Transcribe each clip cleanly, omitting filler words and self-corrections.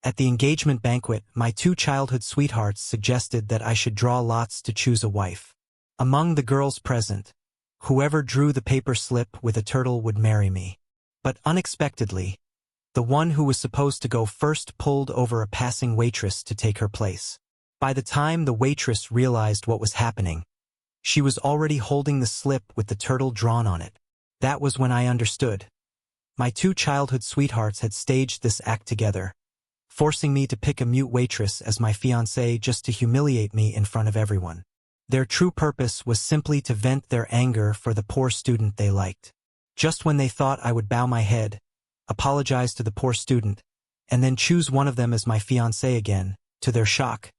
At the engagement banquet, my two childhood sweethearts suggested that I should draw lots to choose a wife. Among the girls present, whoever drew the paper slip with a turtle would marry me. But unexpectedly, the one who was supposed to go first pulled over a passing waitress to take her place. By the time the waitress realized what was happening, she was already holding the slip with the turtle drawn on it. That was when I understood. My two childhood sweethearts had staged this act together, forcing me to pick a mute waitress as my fiancée just to humiliate me in front of everyone. Their true purpose was simply to vent their anger for the poor student they liked. Just when they thought I would bow my head, apologize to the poor student, and then choose one of them as my fiancée again, to their shock,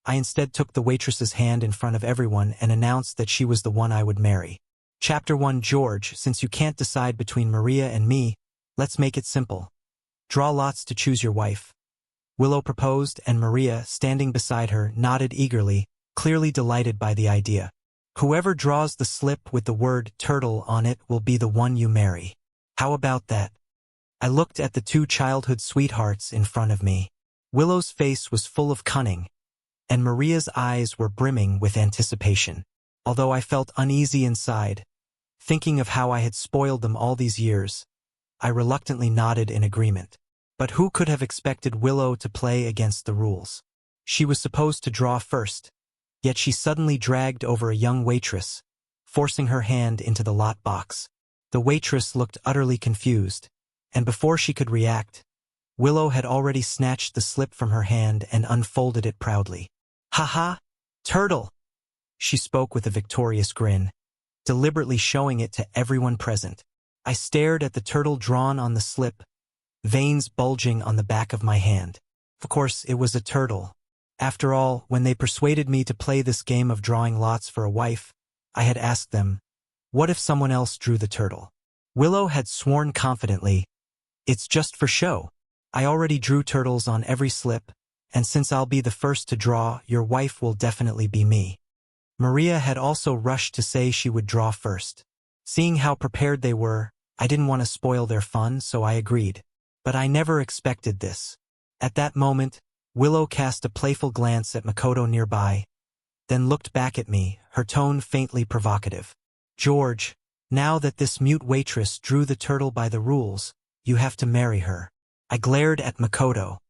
I instead took the waitress's hand in front of everyone and announced that she was the one I would marry. Chapter 1. George, since you can't decide between Maria and me, let's make it simple. Draw lots to choose your wife. Willow proposed, and Maria, standing beside her, nodded eagerly, clearly delighted by the idea. Whoever draws the slip with the word turtle on it will be the one you marry. How about that? I looked at the two childhood sweethearts in front of me. Willow's face was full of cunning, and Maria's eyes were brimming with anticipation. Although I felt uneasy inside, thinking of how I had spoiled them all these years, I reluctantly nodded in agreement. But who could have expected Willow to play against the rules? She was supposed to draw first, yet she suddenly dragged over a young waitress, forcing her hand into the lot box. The waitress looked utterly confused, and before she could react, Willow had already snatched the slip from her hand and unfolded it proudly. "Ha ha! Turtle!" She spoke with a victorious grin, deliberately showing it to everyone present. I stared at the turtle drawn on the slip, veins bulging on the back of my hand. Of course, it was a turtle. After all, when they persuaded me to play this game of drawing lots for a wife, I had asked them, what if someone else drew the turtle? Willow had sworn confidently, "It's just for show. I already drew turtles on every slip, and since I'll be the first to draw, your wife will definitely be me." Maria had also rushed to say she would draw first. Seeing how prepared they were, I didn't want to spoil their fun, so I agreed. But I never expected this. At that moment, Willow cast a playful glance at Makoto nearby, then looked back at me, her tone faintly provocative. "George, now that this mute waitress drew the turtle by the rules, you have to marry her." I glared at Makoto.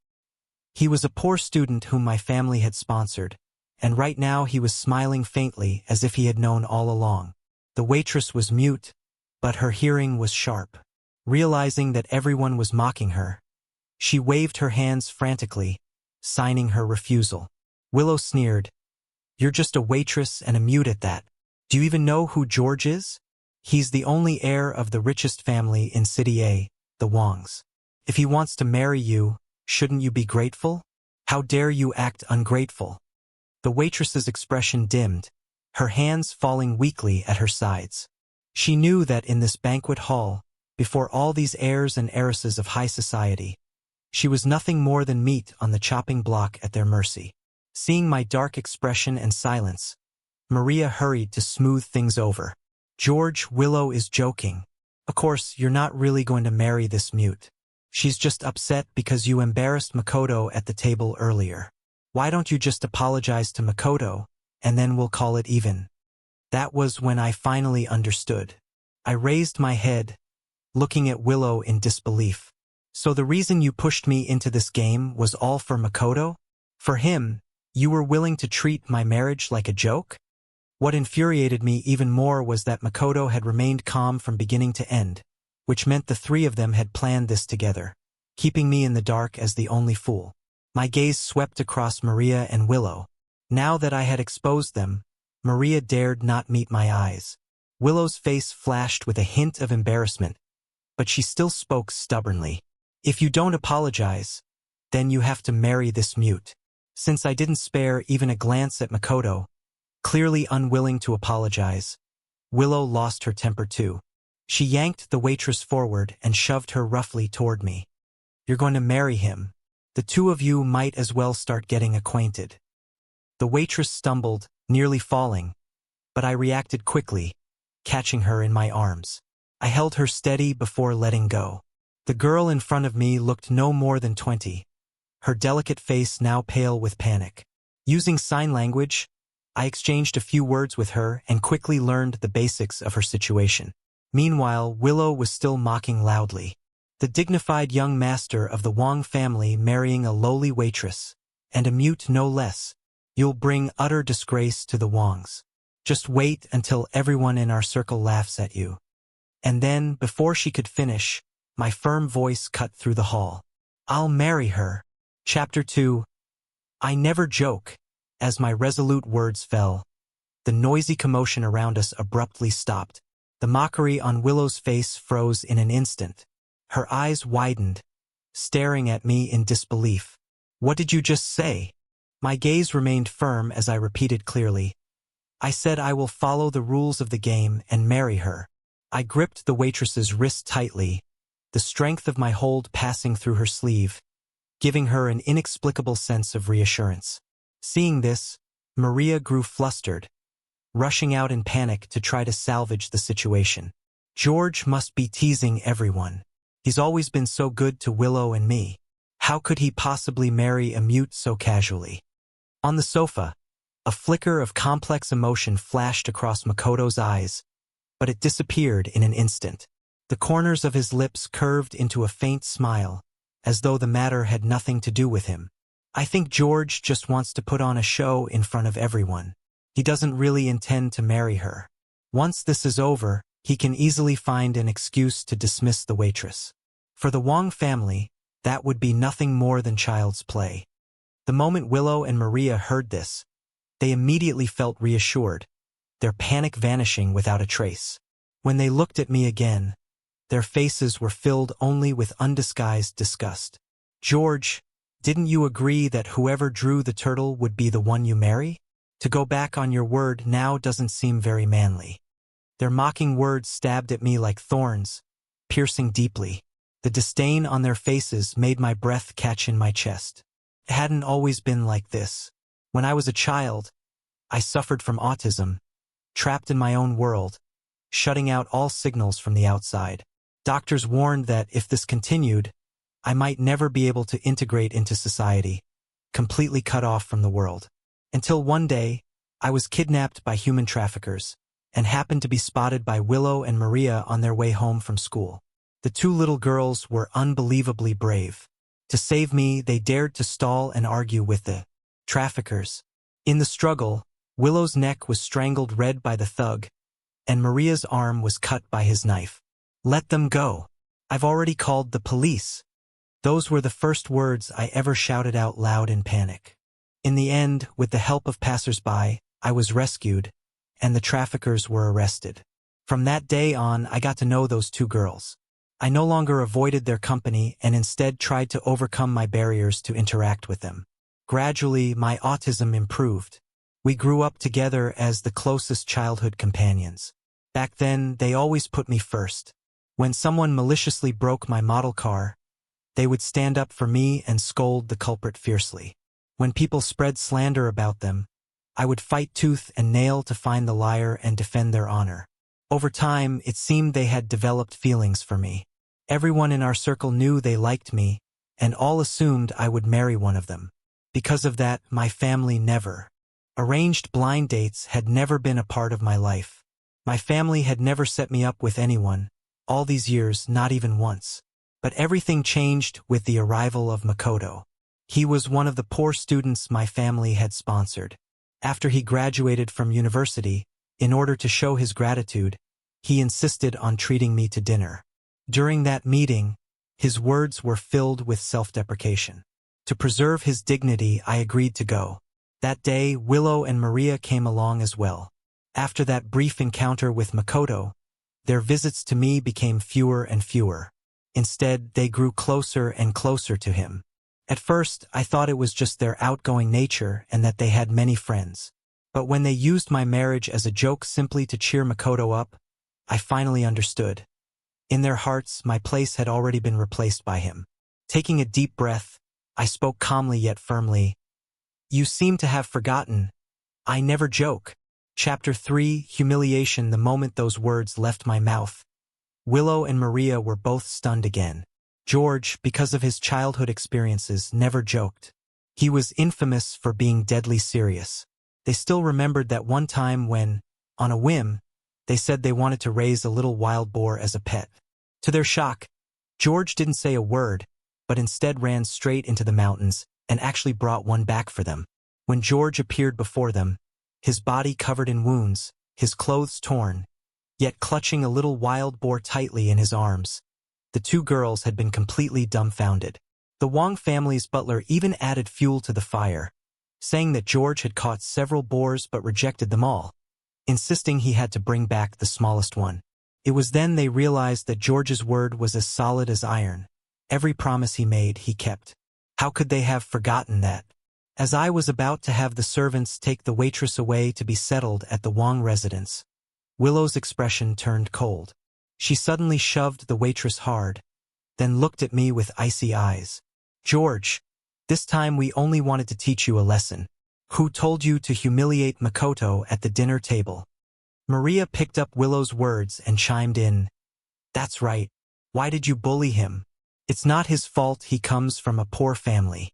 He was a poor student whom my family had sponsored, and right now he was smiling faintly as if he had known all along. The waitress was mute, but her hearing was sharp. Realizing that everyone was mocking her, she waved her hands frantically, signing her refusal. Willow sneered, "You're just a waitress and a mute at that. Do you even know who George is? He's the only heir of the richest family in City A, the Wongs. If he wants to marry you, shouldn't you be grateful? How dare you act ungrateful?" The waitress's expression dimmed, her hands falling weakly at her sides. She knew that in this banquet hall, before all these heirs and heiresses of high society, she was nothing more than meat on the chopping block at their mercy. Seeing my dark expression and silence, Maria hurried to smooth things over. "George, Willow is joking. Of course, you're not really going to marry this mute. She's just upset because you embarrassed Makoto at the table earlier. Why don't you just apologize to Makoto, and then we'll call it even?" That was when I finally understood. I raised my head, looking at Willow in disbelief. "So the reason you pushed me into this game was all for Makoto? For him, you were willing to treat my marriage like a joke?" What infuriated me even more was that Makoto had remained calm from beginning to end, which meant the three of them had planned this together, keeping me in the dark as the only fool. My gaze swept across Maria and Willow. Now that I had exposed them, Maria dared not meet my eyes. Willow's face flashed with a hint of embarrassment, but she still spoke stubbornly. "If you don't apologize, then you have to marry this mute." Since I didn't spare even a glance at Makoto, clearly unwilling to apologize, Willow lost her temper too. She yanked the waitress forward and shoved her roughly toward me. "You're going to marry him. The two of you might as well start getting acquainted." The waitress stumbled, nearly falling, but I reacted quickly, catching her in my arms. I held her steady before letting go. The girl in front of me looked no more than 20. her delicate face now pale with panic. Using sign language, I exchanged a few words with her and quickly learned the basics of her situation. Meanwhile, Willow was still mocking loudly. The dignified young master of the Wong family marrying a lowly waitress, and a mute no less. You'll bring utter disgrace to the Wongs. Just wait until everyone in our circle laughs at you. And then, before she could finish, my firm voice cut through the hall. I'll marry her. Chapter 2. I never joke. As my resolute words fell, the noisy commotion around us abruptly stopped. The mockery on Willow's face froze in an instant. Her eyes widened, staring at me in disbelief. What did you just say? My gaze remained firm as I repeated clearly. I said I will follow the rules of the game and marry her. I gripped the waitress's wrist tightly, the strength of my hold passing through her sleeve, giving her an inexplicable sense of reassurance. Seeing this, Maria grew flustered, rushing out in panic to try to salvage the situation. George must be teasing everyone. He's always been so good to Willow and me. How could he possibly marry a mute so casually? On the sofa, a flicker of complex emotion flashed across Makoto's eyes, but it disappeared in an instant. The corners of his lips curved into a faint smile, as though the matter had nothing to do with him. I think George just wants to put on a show in front of everyone. He doesn't really intend to marry her. Once this is over, he can easily find an excuse to dismiss the waitress. For the Wong family, that would be nothing more than child's play. The moment Willow and Maria heard this, they immediately felt reassured, their panic vanishing without a trace. When they looked at me again, their faces were filled only with undisguised disgust. George, didn't you agree that whoever drew the turtle would be the one you marry? To go back on your word now doesn't seem very manly. Their mocking words stabbed at me like thorns, piercing deeply. The disdain on their faces made my breath catch in my chest. It hadn't always been like this. When I was a child, I suffered from autism, trapped in my own world, shutting out all signals from the outside. Doctors warned that if this continued, I might never be able to integrate into society, completely cut off from the world. Until one day, I was kidnapped by human traffickers, and happened to be spotted by Willow and Maria on their way home from school. The two little girls were unbelievably brave. To save me, they dared to stall and argue with the traffickers. In the struggle, Willow's neck was strangled red by the thug, and Maria's arm was cut by his knife. Let them go. I've already called the police. Those were the first words I ever shouted out loud in panic. In the end, with the help of passers-by, I was rescued, and the traffickers were arrested. From that day on, I got to know those two girls. I no longer avoided their company and instead tried to overcome my barriers to interact with them. Gradually, my autism improved. We grew up together as the closest childhood companions. Back then, they always put me first. When someone maliciously broke my model car, they would stand up for me and scold the culprit fiercely. When people spread slander about them, I would fight tooth and nail to find the liar and defend their honor. Over time, it seemed they had developed feelings for me. Everyone in our circle knew they liked me, and all assumed I would marry one of them. Because of that, my family never. Arranged blind dates had never been a part of my life. My family had never set me up with anyone, all these years, not even once. But everything changed with the arrival of Makoto. He was one of the poor students my family had sponsored. After he graduated from university, in order to show his gratitude, he insisted on treating me to dinner. During that meeting, his words were filled with self-deprecation. To preserve his dignity, I agreed to go. That day, Willow and Maria came along as well. After that brief encounter with Makoto, their visits to me became fewer and fewer. Instead, they grew closer and closer to him. At first, I thought it was just their outgoing nature and that they had many friends. But when they used my marriage as a joke simply to cheer Makoto up, I finally understood. In their hearts, my place had already been replaced by him. Taking a deep breath, I spoke calmly yet firmly. You seem to have forgotten. I never joke. Chapter 3, Humiliation. The moment those words left my mouth, Willow and Maria were both stunned again. George, because of his childhood experiences, never joked. He was infamous for being deadly serious. They still remembered that one time when, on a whim, they said they wanted to raise a little wild boar as a pet. To their shock, George didn't say a word, but instead ran straight into the mountains and actually brought one back for them. When George appeared before them, his body covered in wounds, his clothes torn, yet clutching a little wild boar tightly in his arms, the two girls had been completely dumbfounded. The Wong family's butler even added fuel to the fire, saying that George had caught several boars but rejected them all, insisting he had to bring back the smallest one. It was then they realized that George's word was as solid as iron. Every promise he made, he kept. How could they have forgotten that? As I was about to have the servants take the waitress away to be settled at the Wong residence, Willow's expression turned cold. She suddenly shoved the waitress hard, then looked at me with icy eyes. George, this time we only wanted to teach you a lesson. Who told you to humiliate Makoto at the dinner table? Maria picked up Willow's words and chimed in. That's right. Why did you bully him? It's not his fault, he comes from a poor family.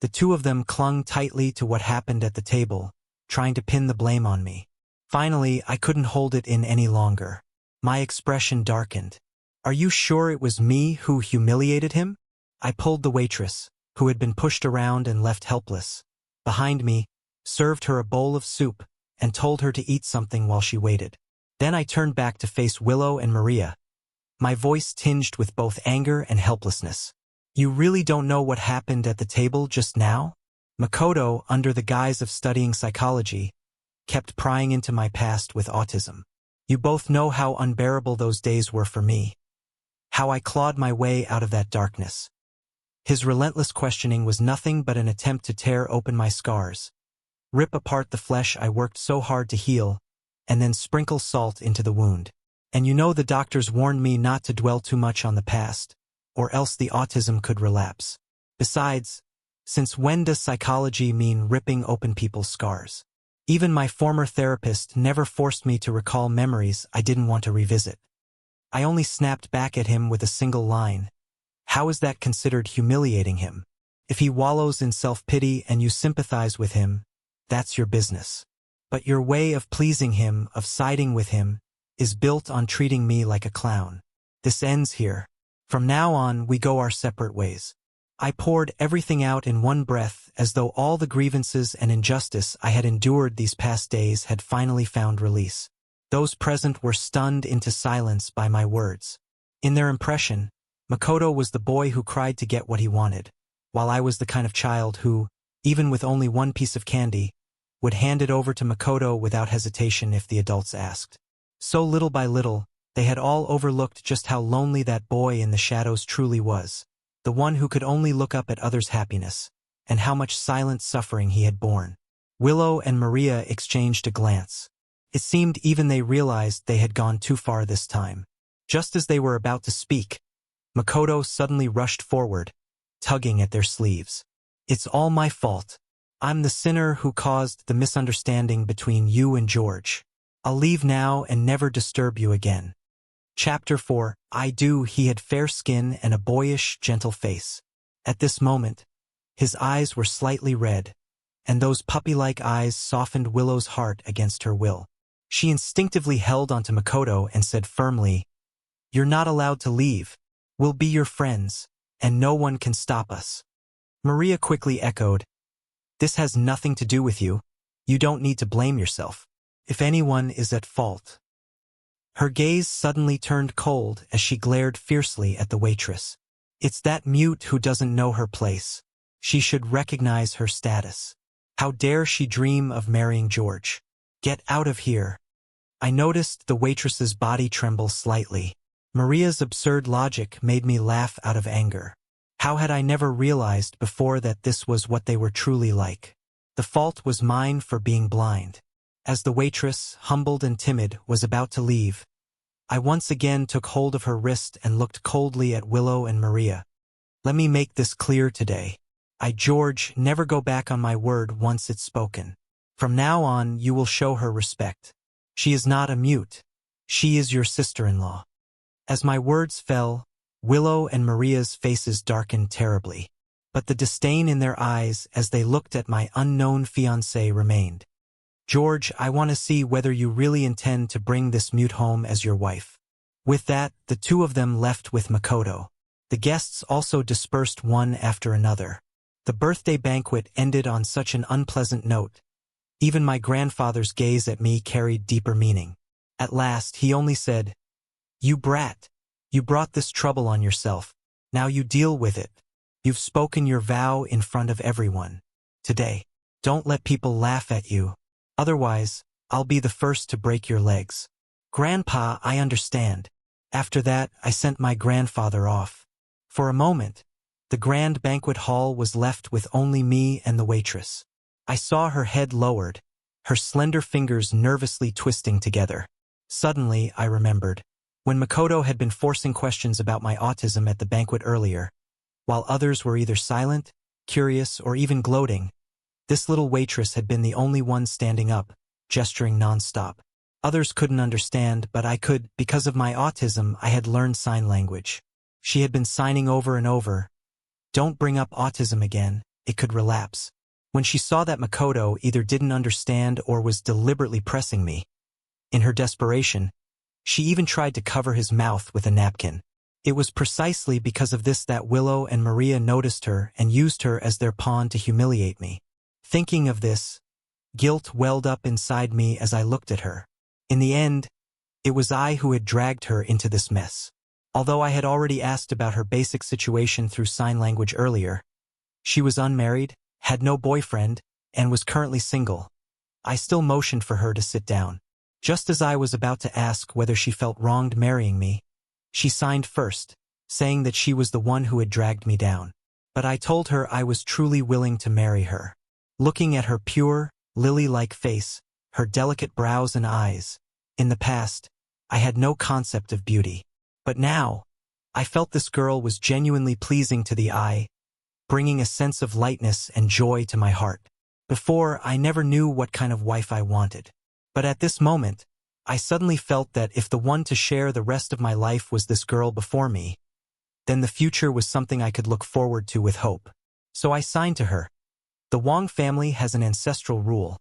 The two of them clung tightly to what happened at the table, trying to pin the blame on me. Finally, I couldn't hold it in any longer. My expression darkened. Are you sure it was me who humiliated him? I pulled the waitress, who had been pushed around and left helpless, behind me, served her a bowl of soup, and told her to eat something while she waited. Then I turned back to face Willow and Maria, my voice tinged with both anger and helplessness. You really don't know what happened at the table just now? Makoto, under the guise of studying psychology, kept prying into my past with autism. You both know how unbearable those days were for me. How I clawed my way out of that darkness. His relentless questioning was nothing but an attempt to tear open my scars, rip apart the flesh I worked so hard to heal, and then sprinkle salt into the wound. And you know the doctors warned me not to dwell too much on the past, or else the autism could relapse. Besides, since when does psychology mean ripping open people's scars? Even my former therapist never forced me to recall memories I didn't want to revisit. I only snapped back at him with a single line. How is that considered humiliating him? If he wallows in self-pity and you sympathize with him, that's your business. But your way of pleasing him, of siding with him, is built on treating me like a clown. This ends here. From now on, we go our separate ways. I poured everything out in one breath, as though all the grievances and injustice I had endured these past days had finally found release. Those present were stunned into silence by my words. In their impression, Makoto was the boy who cried to get what he wanted, while I was the kind of child who, even with only one piece of candy, would hand it over to Makoto without hesitation if the adults asked. So little by little, they had all overlooked just how lonely that boy in the shadows truly was, the one who could only look up at others' happiness, and how much silent suffering he had borne. Willow and Maria exchanged a glance. It seemed even they realized they had gone too far this time. Just as they were about to speak, Makoto suddenly rushed forward, tugging at their sleeves. It's all my fault. I'm the sinner who caused the misunderstanding between you and George. I'll leave now and never disturb you again. Chapter 4. He had fair skin and a boyish, gentle face. At this moment, his eyes were slightly red, and those puppy-like eyes softened Willow's heart against her will. She instinctively held onto Makoto and said firmly, You're not allowed to leave. We'll be your friends, and no one can stop us. Maria quickly echoed, This has nothing to do with you. You don't need to blame yourself. If anyone is at fault. Her gaze suddenly turned cold as she glared fiercely at the waitress. It's that mute who doesn't know her place. She should recognize her status. How dare she dream of marrying George? Get out of here. I noticed the waitress's body tremble slightly. Maria's absurd logic made me laugh out of anger. How had I never realized before that this was what they were truly like? The fault was mine for being blind. As the waitress, humbled and timid, was about to leave, I once again took hold of her wrist and looked coldly at Willow and Maria. Let me make this clear today. George, never go back on my word once it's spoken. From now on, you will show her respect. She is not a mute. She is your sister-in-law. As my words fell, Willow and Maria's faces darkened terribly, but the disdain in their eyes as they looked at my unknown fiancé remained. "George, I want to see whether you really intend to bring this mute home as your wife." With that, the two of them left with Makoto. The guests also dispersed one after another. The birthday banquet ended on such an unpleasant note. Even my grandfather's gaze at me carried deeper meaning. At last, he only said, "You brat. You brought this trouble on yourself. Now you deal with it. You've spoken your vow in front of everyone. Today, don't let people laugh at you. Otherwise, I'll be the first to break your legs." "Grandpa, I understand." After that, I sent my grandfather off. For a moment, the grand banquet hall was left with only me and the waitress. I saw her head lowered, her slender fingers nervously twisting together. Suddenly, I remembered. When Makoto had been forcing questions about my autism at the banquet earlier, while others were either silent, curious, or even gloating, this little waitress had been the only one standing up, gesturing nonstop. Others couldn't understand, but I could. Because of my autism, I had learned sign language. She had been signing over and over, "Don't bring up autism again, it could relapse." When she saw that Makoto either didn't understand or was deliberately pressing me, in her desperation, she even tried to cover his mouth with a napkin. It was precisely because of this that Willow and Maria noticed her and used her as their pawn to humiliate me. Thinking of this, guilt welled up inside me as I looked at her. In the end, it was I who had dragged her into this mess. Although I had already asked about her basic situation through sign language earlier, she was unmarried, had no boyfriend, and was currently single. I still motioned for her to sit down. Just as I was about to ask whether she felt wronged marrying me, she signed first, saying that she was the one who had dragged me down. But I told her I was truly willing to marry her. Looking at her pure, lily-like face, her delicate brows and eyes, in the past, I had no concept of beauty. But now, I felt this girl was genuinely pleasing to the eye, bringing a sense of lightness and joy to my heart. Before, I never knew what kind of wife I wanted. But at this moment, I suddenly felt that if the one to share the rest of my life was this girl before me, then the future was something I could look forward to with hope. So I signed to her. The Wong family has an ancestral rule: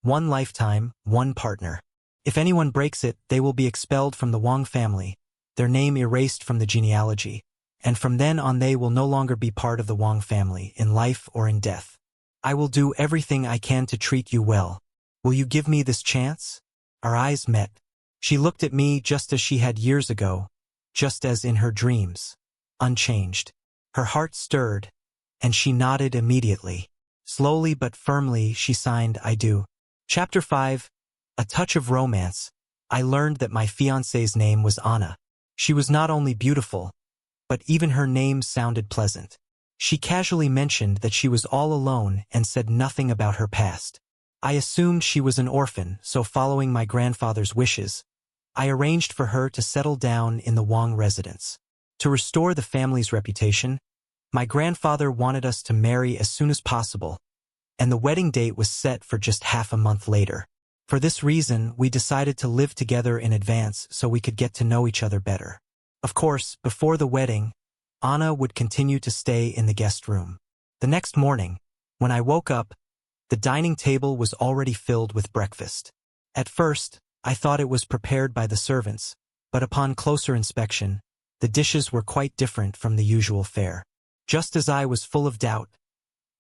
one lifetime, one partner. If anyone breaks it, they will be expelled from the Wong family, their name erased from the genealogy, and from then on they will no longer be part of the Wong family, in life or in death. I will do everything I can to treat you well. Will you give me this chance? Our eyes met. She looked at me just as she had years ago, just as in her dreams, unchanged. Her heart stirred, and she nodded immediately. Slowly but firmly, she signed, "I do." Chapter 5. A touch of romance. I learned that my fiancée's name was Anna. She was not only beautiful, but even her name sounded pleasant. She casually mentioned that she was all alone and said nothing about her past. I assumed she was an orphan, so following my grandfather's wishes, I arranged for her to settle down in the Wong residence. To restore the family's reputation, my grandfather wanted us to marry as soon as possible, and the wedding date was set for just half a month later. For this reason, we decided to live together in advance so we could get to know each other better. Of course, before the wedding, Anna would continue to stay in the guest room. The next morning, when I woke up, the dining table was already filled with breakfast. At first, I thought it was prepared by the servants, but upon closer inspection, the dishes were quite different from the usual fare. Just as I was full of doubt,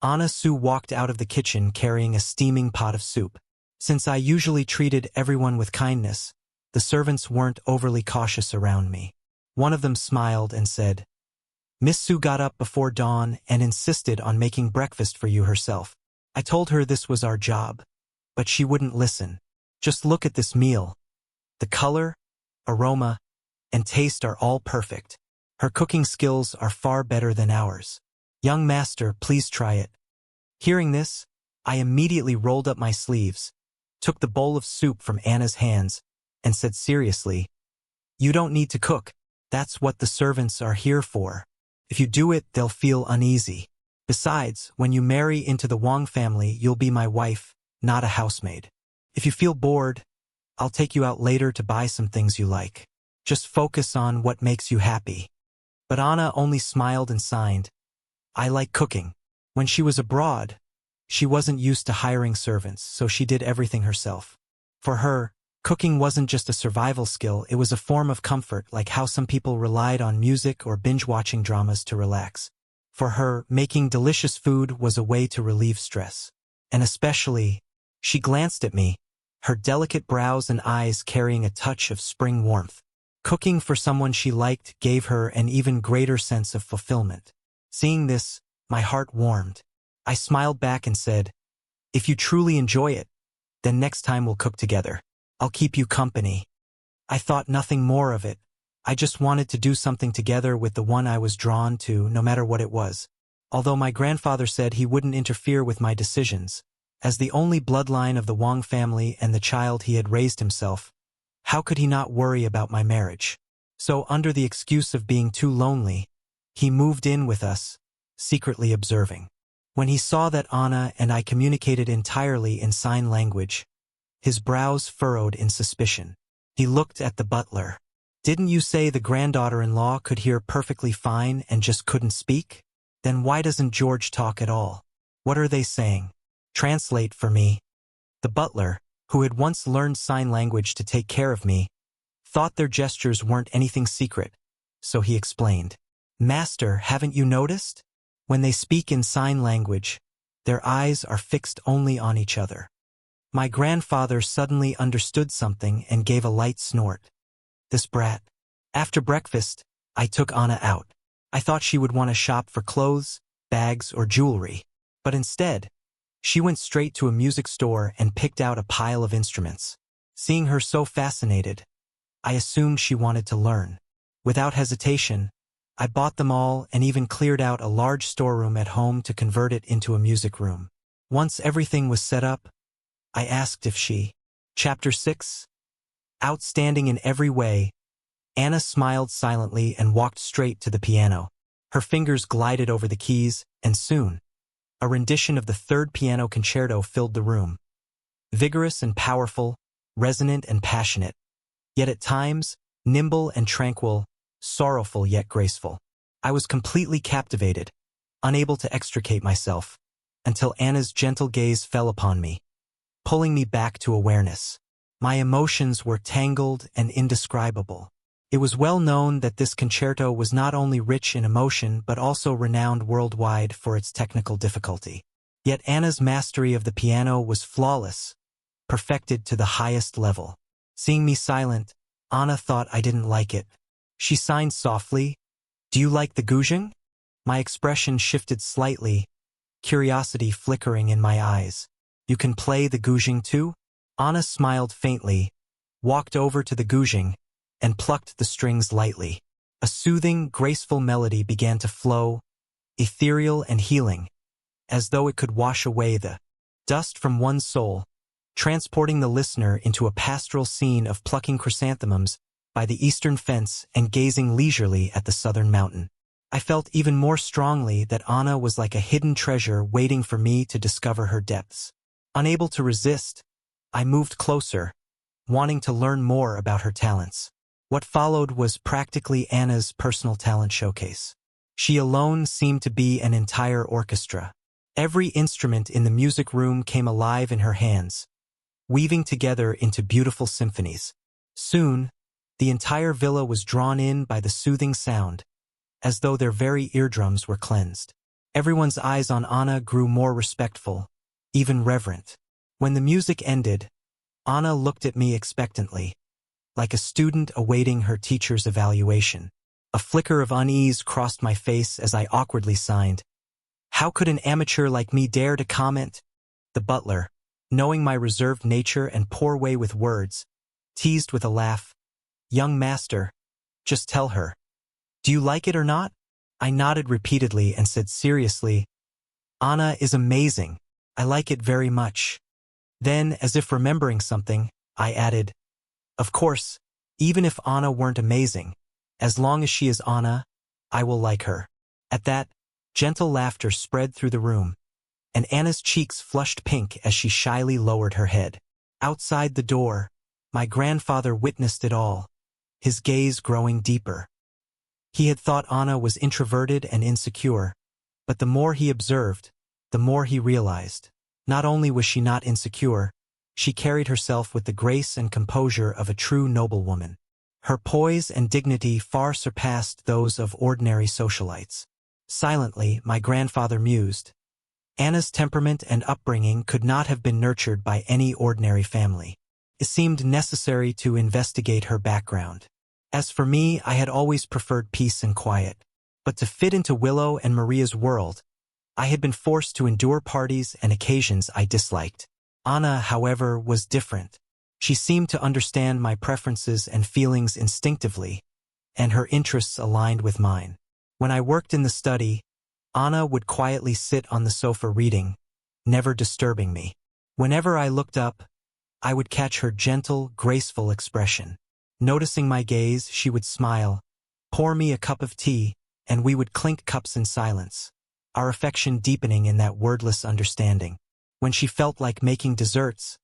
Anna Sue walked out of the kitchen carrying a steaming pot of soup. Since I usually treated everyone with kindness, the servants weren't overly cautious around me. One of them smiled and said, "Miss Sue got up before dawn and insisted on making breakfast for you herself." I told her this was our job, but she wouldn't listen. "Just look at this meal. The color, aroma, and taste are all perfect. Her cooking skills are far better than ours. Young master, please try it." Hearing this, I immediately rolled up my sleeves, took the bowl of soup from Anna's hands, and said seriously, "You don't need to cook. That's what the servants are here for. If you do it, they'll feel uneasy. Besides, when you marry into the Wong family, you'll be my wife, not a housemaid. If you feel bored, I'll take you out later to buy some things you like. Just focus on what makes you happy." But Anna only smiled and signed. I like cooking. When she was abroad, she wasn't used to hiring servants, so she did everything herself. For her, cooking wasn't just a survival skill, it was a form of comfort, like how some people relied on music or binge-watching dramas to relax. For her, making delicious food was a way to relieve stress. And especially, she glanced at me, her delicate brows and eyes carrying a touch of spring warmth. Cooking for someone she liked gave her an even greater sense of fulfillment. Seeing this, my heart warmed. I smiled back and said, "If you truly enjoy it, then next time we'll cook together. I'll keep you company." I thought nothing more of it. I just wanted to do something together with the one I was drawn to, no matter what it was. Although my grandfather said he wouldn't interfere with my decisions, as the only bloodline of the Wang family and the child he had raised himself, how could he not worry about my marriage? So, under the excuse of being too lonely, he moved in with us, secretly observing. When he saw that Anna and I communicated entirely in sign language, his brows furrowed in suspicion. He looked at the butler. "Didn't you say the granddaughter-in-law could hear perfectly fine and just couldn't speak? Then why doesn't George talk at all? What are they saying? Translate for me." The butler, who had once learned sign language to take care of me, thought their gestures weren't anything secret, so he explained. "Master, haven't you noticed? When they speak in sign language, their eyes are fixed only on each other." My grandfather suddenly understood something and gave a light snort. This brat. After breakfast, I took Anna out. I thought she would want to shop for clothes, bags, or jewelry. But instead, she went straight to a music store and picked out a pile of instruments. Seeing her so fascinated, I assumed she wanted to learn. Without hesitation, I bought them all and even cleared out a large storeroom at home to convert it into a music room. Once everything was set up, I asked if she. Chapter 6. Outstanding in every way, Anna smiled silently and walked straight to the piano. Her fingers glided over the keys, and soon, a rendition of the third piano concerto filled the room. Vigorous and powerful, resonant and passionate, yet at times, nimble and tranquil, sorrowful yet graceful. I was completely captivated, unable to extricate myself, until Anna's gentle gaze fell upon me, pulling me back to awareness. My emotions were tangled and indescribable. It was well known that this concerto was not only rich in emotion but also renowned worldwide for its technical difficulty. Yet Anna's mastery of the piano was flawless, perfected to the highest level. Seeing me silent, Anna thought I didn't like it. She signed softly, "Do you like the guzheng?" My expression shifted slightly, curiosity flickering in my eyes. "You can play the guzheng too?" Anna smiled faintly, walked over to the guzheng, and plucked the strings lightly. A soothing, graceful melody began to flow, ethereal and healing, as though it could wash away the dust from one's soul, transporting the listener into a pastoral scene of plucking chrysanthemums by the eastern fence and gazing leisurely at the southern mountain. I felt even more strongly that Anna was like a hidden treasure waiting for me to discover her depths. Unable to resist, I moved closer, wanting to learn more about her talents. What followed was practically Anna's personal talent showcase. She alone seemed to be an entire orchestra. Every instrument in the music room came alive in her hands, weaving together into beautiful symphonies. Soon, the entire villa was drawn in by the soothing sound, as though their very eardrums were cleansed. Everyone's eyes on Anna grew more respectful, even reverent. When the music ended, Anna looked at me expectantly, like a student awaiting her teacher's evaluation. A flicker of unease crossed my face as I awkwardly signed. "How could an amateur like me dare to comment?" The butler, knowing my reserved nature and poor way with words, teased with a laugh. "Young master, just tell her. Do you like it or not?" I nodded repeatedly and said seriously, "Anna is amazing. I like it very much." Then, as if remembering something, I added, "Of course, even if Anna weren't amazing, as long as she is Anna, I will like her." At that, gentle laughter spread through the room, and Anna's cheeks flushed pink as she shyly lowered her head. Outside the door, my grandfather witnessed it all, his gaze growing deeper. He had thought Anna was introverted and insecure, but the more he observed, the more he realized. Not only was she not insecure, she carried herself with the grace and composure of a true noblewoman. Her poise and dignity far surpassed those of ordinary socialites. Silently, my grandfather mused. Anna's temperament and upbringing could not have been nurtured by any ordinary family. It seemed necessary to investigate her background. As for me, I had always preferred peace and quiet. But to fit into Willow and Maria's world, I had been forced to endure parties and occasions I disliked. Anna, however, was different. She seemed to understand my preferences and feelings instinctively, and her interests aligned with mine. When I worked in the study, Anna would quietly sit on the sofa reading, never disturbing me. Whenever I looked up, I would catch her gentle, graceful expression. Noticing my gaze, she would smile, pour me a cup of tea, and we would clink cups in silence, our affection deepening in that wordless understanding. When she felt like making desserts,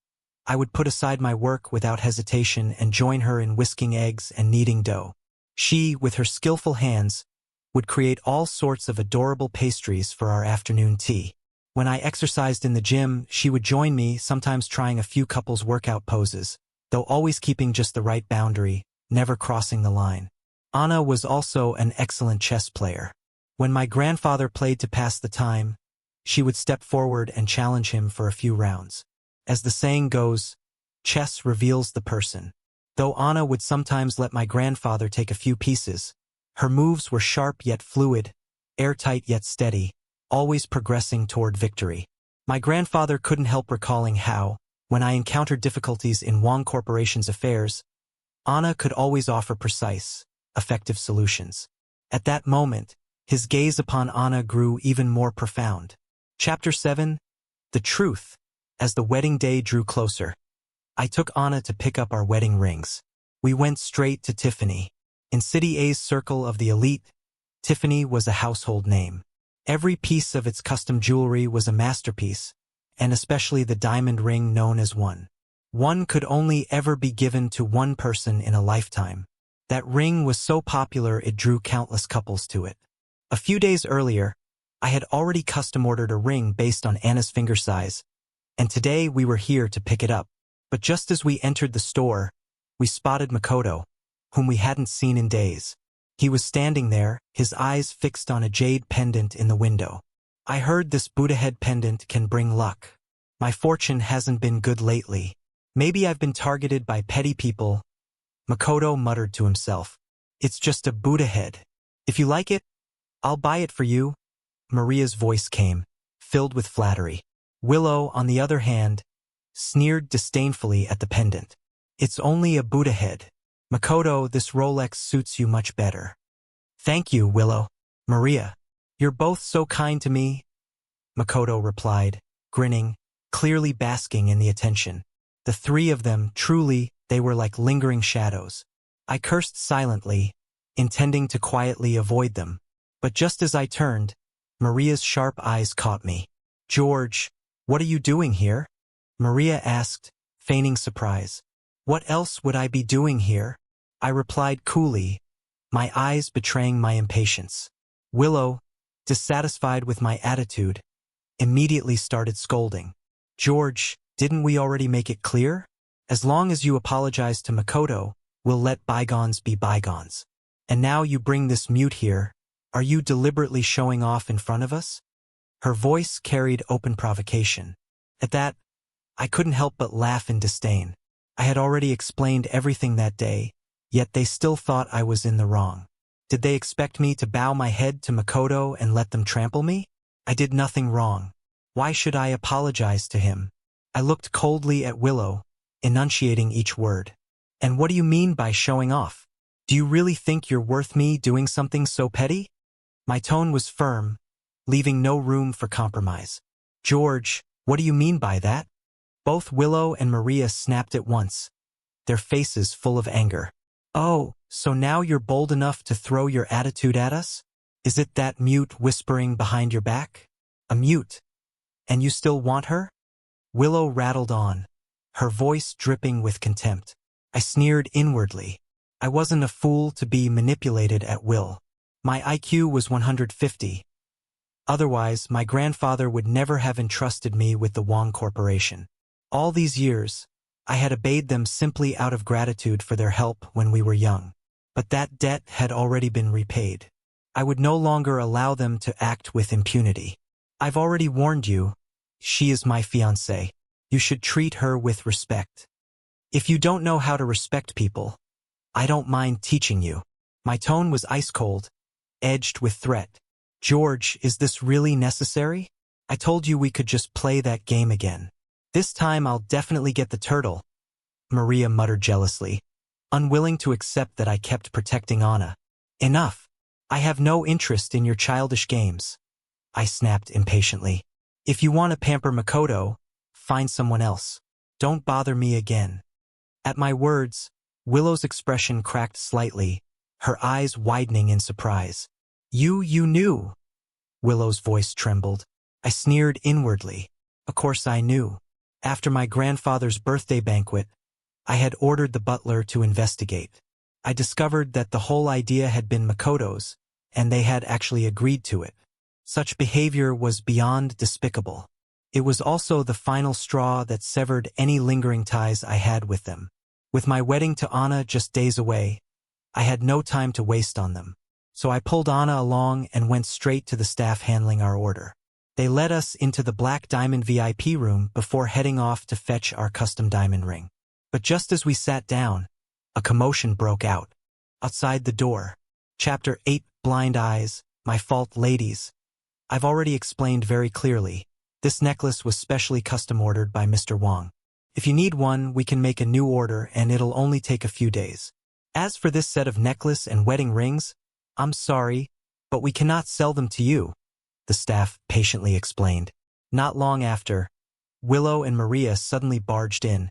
I would put aside my work without hesitation and join her in whisking eggs and kneading dough. She, with her skillful hands, would create all sorts of adorable pastries for our afternoon tea. When I exercised in the gym, she would join me, sometimes trying a few couples workout poses, though always keeping just the right boundary, never crossing the line. Anna was also an excellent chess player. When my grandfather played to pass the time, she would step forward and challenge him for a few rounds. As the saying goes, chess reveals the person. Though Anna would sometimes let my grandfather take a few pieces, her moves were sharp yet fluid, airtight yet steady, always progressing toward victory. My grandfather couldn't help recalling how, when I encountered difficulties in Wong Corporation's affairs, Anna could always offer precise, effective solutions. At that moment, his gaze upon Anna grew even more profound. Chapter 7. The Truth. As the wedding day drew closer, I took Anna to pick up our wedding rings. We went straight to Tiffany. In City A's circle of the elite, Tiffany was a household name. Every piece of its custom jewelry was a masterpiece, and especially the diamond ring known as One. One could only ever be given to one person in a lifetime. That ring was so popular it drew countless couples to it. A few days earlier, I had already custom-ordered a ring based on Anna's finger size, and today we were here to pick it up. But just as we entered the store, we spotted Makoto, whom we hadn't seen in days. He was standing there, his eyes fixed on a jade pendant in the window. I heard this Buddha head pendant can bring luck. My fortune hasn't been good lately. Maybe I've been targeted by petty people, Makoto muttered to himself. It's just a Buddha head. If you like it, I'll buy it for you. Maria's voice came, filled with flattery. Willow, on the other hand, sneered disdainfully at the pendant. It's only a Buddha head. Makoto, this Rolex suits you much better. Thank you, Willow. Maria, you're both so kind to me, Makoto replied, grinning, clearly basking in the attention. The three of them, truly, they were like lingering shadows. I cursed silently, intending to quietly avoid them. But just as I turned, Maria's sharp eyes caught me. George, what are you doing here? Maria asked, feigning surprise. What else would I be doing here? I replied coolly, my eyes betraying my impatience. Willow, dissatisfied with my attitude, immediately started scolding. George, didn't we already make it clear? As long as you apologize to Makoto, we'll let bygones be bygones. And now you bring this mute here. Are you deliberately showing off in front of us? Her voice carried open provocation. At that, I couldn't help but laugh in disdain. I had already explained everything that day, yet they still thought I was in the wrong. Did they expect me to bow my head to Makoto and let them trample me? I did nothing wrong. Why should I apologize to him? I looked coldly at Willow, enunciating each word. And what do you mean by showing off? Do you really think you're worth me doing something so petty? My tone was firm, leaving no room for compromise. George, what do you mean by that? Both Willow and Maria snapped at once, their faces full of anger. Oh, so now you're bold enough to throw your attitude at us? Is it that mute whispering behind your back? A mute. And you still want her? Willow rattled on, her voice dripping with contempt. I sneered inwardly. I wasn't a fool to be manipulated at will. My IQ was 150. Otherwise, my grandfather would never have entrusted me with the Wong Corporation. All these years, I had obeyed them simply out of gratitude for their help when we were young. But that debt had already been repaid. I would no longer allow them to act with impunity. I've already warned you. She is my fiancée. You should treat her with respect. If you don't know how to respect people, I don't mind teaching you. My tone was ice cold, edged with threat. George, is this really necessary? I told you we could just play that game again. This time I'll definitely get the turtle, Maria muttered jealously, unwilling to accept that I kept protecting Anna. Enough. I have no interest in your childish games, I snapped impatiently. If you want to pamper Makoto, find someone else. Don't bother me again. At my words, Willow's expression cracked slightly, her eyes widening in surprise. You knew. Willow's voice trembled. I sneered inwardly. Of course I knew. After my grandfather's birthday banquet, I had ordered the butler to investigate. I discovered that the whole idea had been Makoto's, and they had actually agreed to it. Such behavior was beyond despicable. It was also the final straw that severed any lingering ties I had with them. With my wedding to Anna just days away, I had no time to waste on them. So I pulled Anna along and went straight to the staff handling our order. They led us into the Black Diamond VIP room before heading off to fetch our custom diamond ring. But just as we sat down, a commotion broke out. Outside the door. Chapter 8, Blind Eyes, My Fault Ladies. I've already explained very clearly. This necklace was specially custom ordered by Mr. Wong. If you need one, we can make a new order and it'll only take a few days. As for this set of necklace and wedding rings, I'm sorry, but we cannot sell them to you, the staff patiently explained. Not long after, Willow and Maria suddenly barged in,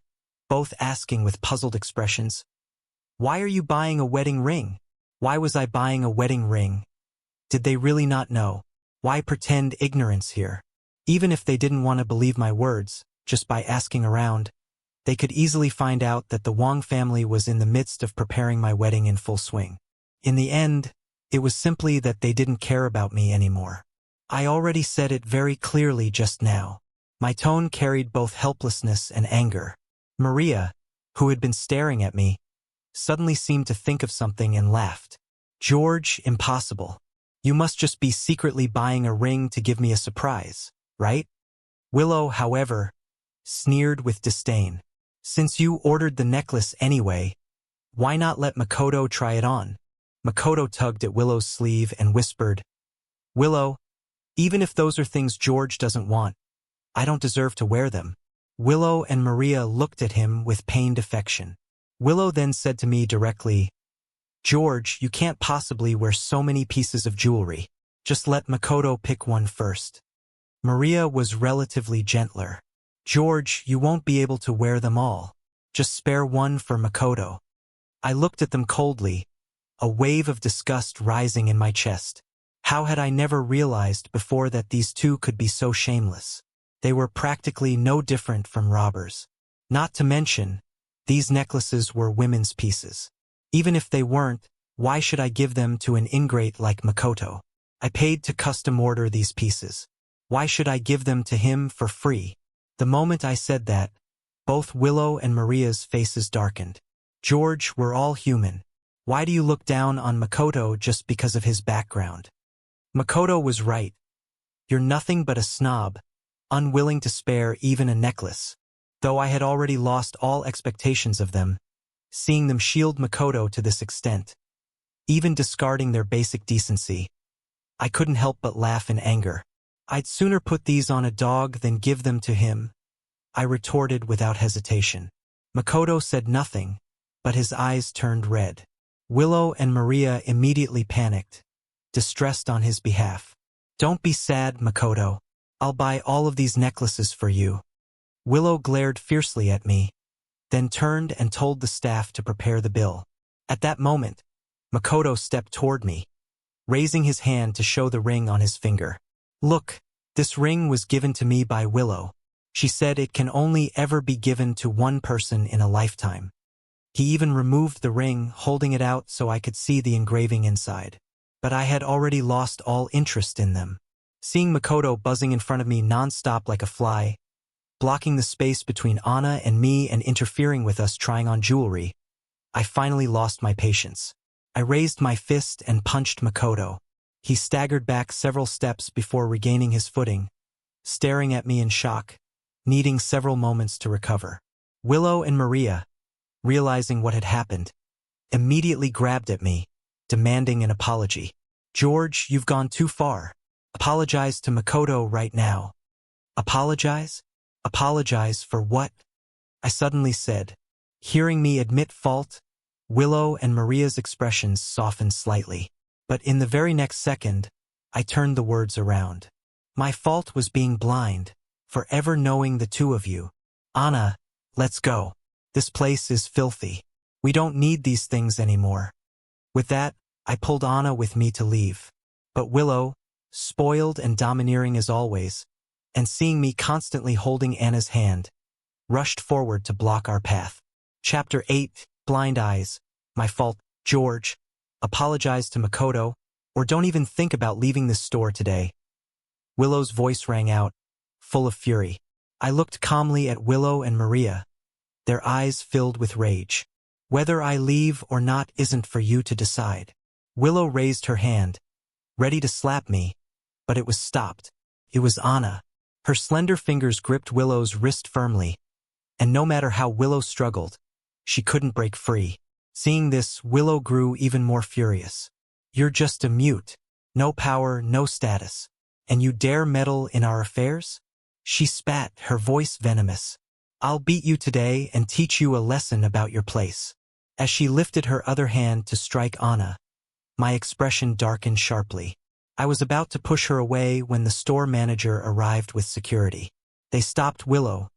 both asking with puzzled expressions, "Why are you buying a wedding ring? Why was I buying a wedding ring? Did they really not know? Why pretend ignorance here?" Even if they didn't want to believe my words, just by asking around, they could easily find out that the Wong family was in the midst of preparing my wedding in full swing. In the end, it was simply that they didn't care about me anymore. I already said it very clearly just now. My tone carried both helplessness and anger. Maria, who had been staring at me, suddenly seemed to think of something and laughed. "George, impossible. You must just be secretly buying a ring to give me a surprise, right?" Willow, however, sneered with disdain. "Since you ordered the necklace anyway, why not let Makoto try it on?" Makoto tugged at Willow's sleeve and whispered, "Willow, even if those are things George doesn't want, I don't deserve to wear them." Willow and Maria looked at him with pained affection. Willow then said to me directly, "George, you can't possibly wear so many pieces of jewelry. Just let Makoto pick one first." Maria was relatively gentler. "George, you won't be able to wear them all. Just spare one for Makoto." I looked at them coldly, a wave of disgust rising in my chest. How had I never realized before that these two could be so shameless? They were practically no different from robbers. Not to mention, these necklaces were women's pieces. Even if they weren't, why should I give them to an ingrate like Makoto? I paid to custom order these pieces. Why should I give them to him for free? The moment I said that, both Willow and Maria's faces darkened. "George, we're all human. Why do you look down on Makoto just because of his background?" Makoto was right. You're nothing but a snob, unwilling to spare even a necklace. Though I had already lost all expectations of them, seeing them shield Makoto to this extent, even discarding their basic decency, I couldn't help but laugh in anger. "I'd sooner put these on a dog than give them to him," I retorted without hesitation. Makoto said nothing, but his eyes turned red. Willow and Maria immediately panicked, distressed on his behalf. "Don't be sad, Makoto. I'll buy all of these necklaces for you." Willow glared fiercely at me, then turned and told the staff to prepare the bill. At that moment, Makoto stepped toward me, raising his hand to show the ring on his finger. "Look, this ring was given to me by Willow. She said it can only ever be given to one person in a lifetime." He even removed the ring, holding it out so I could see the engraving inside. but I had already lost all interest in them. Seeing Makoto buzzing in front of me non-stop like a fly, blocking the space between Anna and me and interfering with us trying on jewelry, I finally lost my patience. I raised my fist and punched Makoto. He staggered back several steps before regaining his footing, staring at me in shock, needing several moments to recover. Willow and Maria, realizing what had happened, immediately grabbed at me, demanding an apology. "George, you've gone too far. Apologize to Makoto right now." "Apologize? Apologize for what?" I suddenly said. Hearing me admit fault, Willow and Maria's expressions softened slightly. But in the very next second, I turned the words around. My fault was being blind, forever knowing the two of you. "Anna, let's go. This place is filthy. We don't need these things anymore." With that, I pulled Anna with me to leave. But Willow, spoiled and domineering as always, and seeing me constantly holding Anna's hand, rushed forward to block our path. Chapter 8, Blind Eyes. My fault, George. Apologize to Makoto, or don't even think about leaving this store today. Willow's voice rang out, full of fury. I looked calmly at Willow and Maria, their eyes filled with rage. "Whether I leave or not isn't for you to decide." Willow raised her hand, ready to slap me, but it was stopped. It was Anna. Her slender fingers gripped Willow's wrist firmly, and no matter how Willow struggled, she couldn't break free. Seeing this, Willow grew even more furious. "You're just a mute. No power, no status. And you dare meddle in our affairs?" She spat, her voice venomous. "I'll beat you today and teach you a lesson about your place." As she lifted her other hand to strike Anna, my expression darkened sharply. I was about to push her away when the store manager arrived with security. They stopped Willow,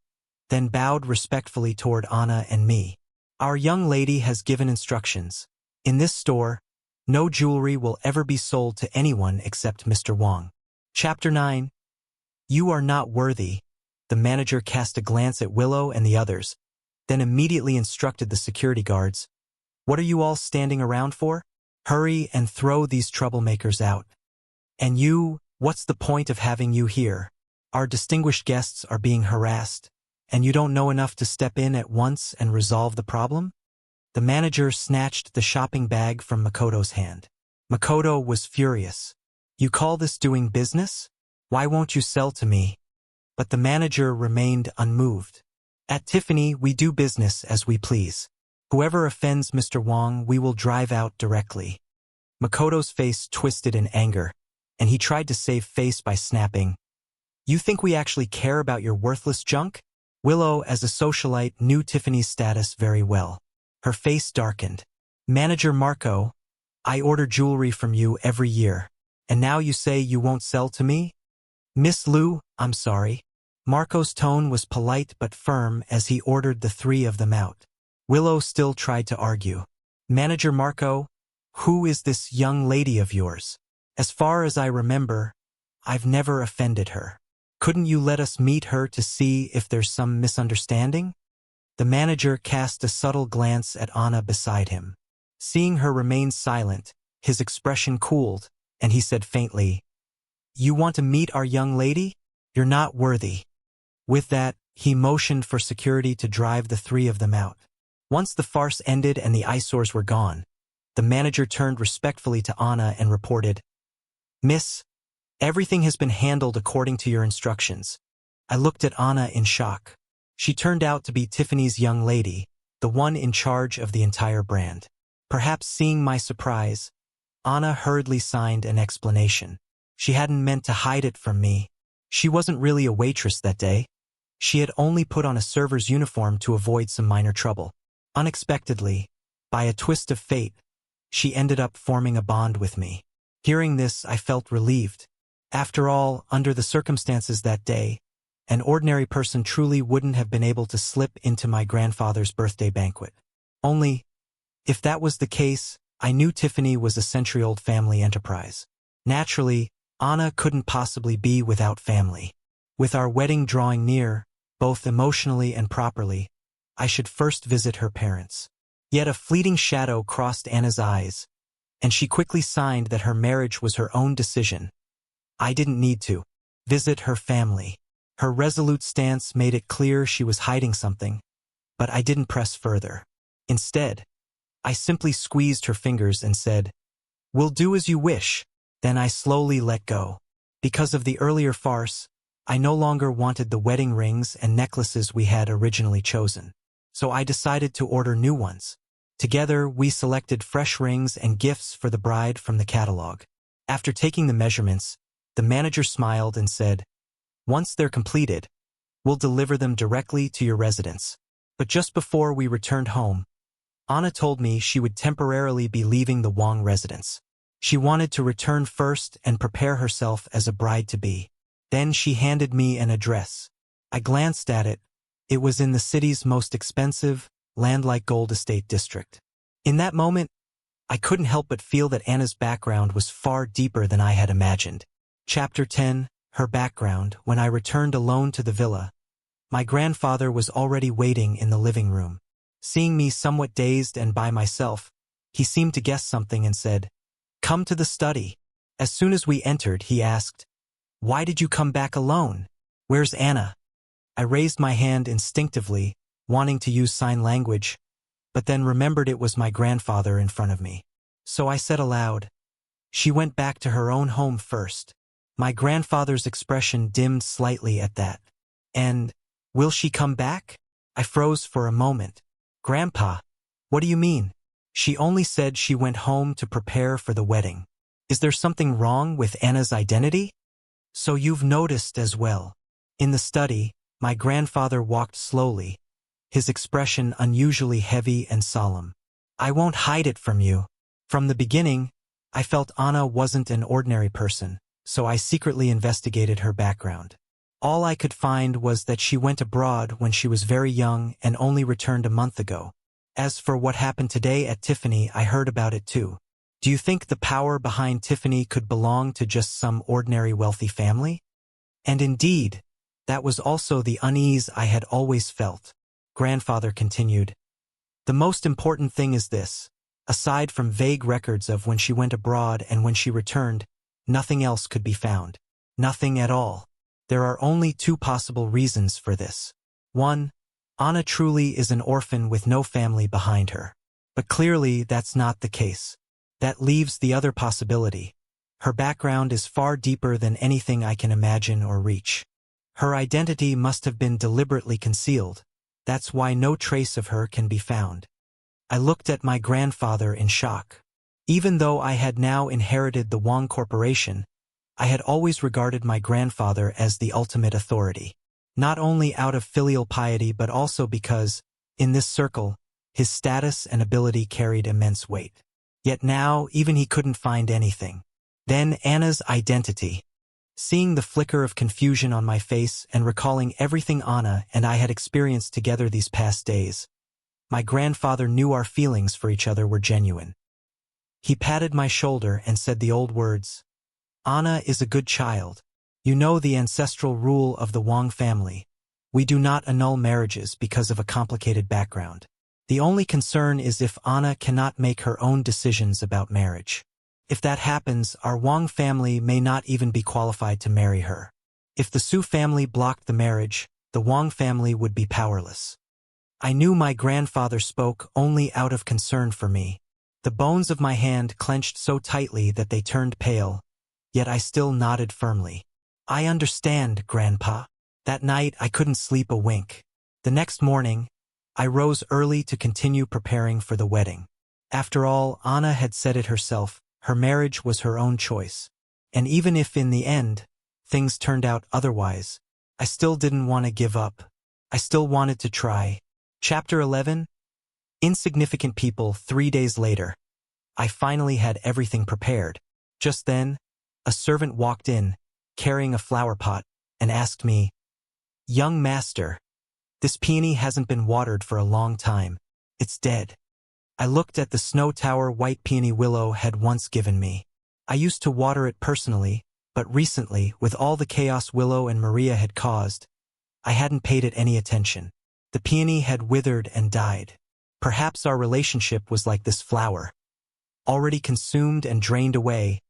then bowed respectfully toward Anna and me. "Our young lady has given instructions. In this store, no jewelry will ever be sold to anyone except Mr. Wong." Chapter 9. "You are not worthy." The manager cast a glance at Willow and the others, then immediately instructed the security guards. "What are you all standing around for? Hurry and throw these troublemakers out. And you, what's the point of having you here? Our distinguished guests are being harassed, and you don't know enough to step in at once and resolve the problem?" The manager snatched the shopping bag from Makoto's hand. Makoto was furious. "You call this doing business? Why won't you sell to me?" But the manager remained unmoved. "At Tiffany, we do business as we please. Whoever offends Mr. Wong, we will drive out directly." Makoto's face twisted in anger, and he tried to save face by snapping, "You think we actually care about your worthless junk?" Willow, as a socialite, knew Tiffany's status very well. Her face darkened. "Manager Marco, I order jewelry from you every year, and now you say you won't sell to me?" "Miss Liu, I'm sorry." Marco's tone was polite but firm as he ordered the three of them out. Willow still tried to argue. "Manager Marco, who is this young lady of yours? As far as I remember, I've never offended her. Couldn't you let us meet her to see if there's some misunderstanding?" The manager cast a subtle glance at Anna beside him. Seeing her remain silent, his expression cooled, and he said faintly, "You want to meet our young lady? You're not worthy." With that, he motioned for security to drive the three of them out. Once the farce ended and the eyesores were gone, the manager turned respectfully to Anna and reported, "Miss, everything has been handled according to your instructions." I looked at Anna in shock. She turned out to be Tiffany's young lady, the one in charge of the entire brand. Perhaps seeing my surprise, Anna hurriedly signed an explanation. She hadn't meant to hide it from me. She wasn't really a waitress that day. She had only put on a server's uniform to avoid some minor trouble. Unexpectedly, by a twist of fate, she ended up forming a bond with me. Hearing this, I felt relieved. After all, under the circumstances that day, an ordinary person truly wouldn't have been able to slip into my grandfather's birthday banquet. Only, if that was the case, I knew Tiffany was a century-old family enterprise. Naturally, Anna couldn't possibly be without family. With our wedding drawing near, both emotionally and properly, I should first visit her parents. Yet a fleeting shadow crossed Anna's eyes, and she quickly signed that her marriage was her own decision. I didn't need to visit her family. Her resolute stance made it clear she was hiding something, but I didn't press further. Instead, I simply squeezed her fingers and said, "We'll do as you wish." Then I slowly let go. Because of the earlier farce, I no longer wanted the wedding rings and necklaces we had originally chosen. So I decided to order new ones. Together, we selected fresh rings and gifts for the bride from the catalog. After taking the measurements, the manager smiled and said, "Once they're completed, we'll deliver them directly to your residence." But just before we returned home, Anna told me she would temporarily be leaving the Wang residence. She wanted to return first and prepare herself as a bride-to-be. Then she handed me an address. I glanced at it. It was in the city's most expensive, land-like gold estate district. In that moment, I couldn't help but feel that Anna's background was far deeper than I had imagined. Chapter 10, Her Background. When I returned alone to the villa, my grandfather was already waiting in the living room. Seeing me somewhat dazed and by myself, he seemed to guess something and said, "Come to the study." As soon as we entered, he asked, "Why did you come back alone? Where's Anna?" I raised my hand instinctively, wanting to use sign language, but then remembered it was my grandfather in front of me. So I said aloud, "She went back to her own home first." My grandfather's expression dimmed slightly at that. "And will she come back?" I froze for a moment. "Grandpa, what do you mean?" "She only said she went home to prepare for the wedding." "Is there something wrong with Anna's identity?" "So you've noticed as well." In the study, my grandfather walked slowly, his expression unusually heavy and solemn. "I won't hide it from you. From the beginning, I felt Anna wasn't an ordinary person, so I secretly investigated her background. All I could find was that she went abroad when she was very young and only returned a month ago. As for what happened today at Tiffany, I heard about it too. Do you think the power behind Tiffany could belong to just some ordinary wealthy family?" And indeed, that was also the unease I had always felt. Grandfather continued, "The most important thing is this. Aside from vague records of when she went abroad and when she returned, nothing else could be found. Nothing at all. There are only two possible reasons for this. One, Anna truly is an orphan with no family behind her. But clearly that's not the case. That leaves the other possibility. Her background is far deeper than anything I can imagine or reach. Her identity must have been deliberately concealed. That's why no trace of her can be found." I looked at my grandfather in shock. Even though I had now inherited the Wang Corporation, I had always regarded my grandfather as the ultimate authority. Not only out of filial piety but also because, in this circle, his status and ability carried immense weight. Yet now, even he couldn't find anything. Then Anna's identity. Seeing the flicker of confusion on my face and recalling everything Anna and I had experienced together these past days, my grandfather knew our feelings for each other were genuine. He patted my shoulder and said the old words, "Anna is a good child. You know the ancestral rule of the Wang family. We do not annul marriages because of a complicated background. The only concern is if Anna cannot make her own decisions about marriage. If that happens, our Wang family may not even be qualified to marry her. If the Su family blocked the marriage, the Wang family would be powerless." I knew my grandfather spoke only out of concern for me. The bones of my hand clenched so tightly that they turned pale, yet I still nodded firmly. "I understand, Grandpa." That night I couldn't sleep a wink. The next morning, I rose early to continue preparing for the wedding. After all, Anna had said it herself, her marriage was her own choice. And even if in the end, things turned out otherwise, I still didn't want to give up. I still wanted to try. Chapter 11, Insignificant People. 3 days later, I finally had everything prepared. Just then, a servant walked in, carrying a flower pot, and asked me, "Young master, this peony hasn't been watered for a long time. It's dead." I looked at the snow tower white peony Willow had once given me. I used to water it personally, but recently, with all the chaos Willow and Maria had caused, I hadn't paid it any attention. The peony had withered and died. Perhaps our relationship was like this flower. already consumed and drained away,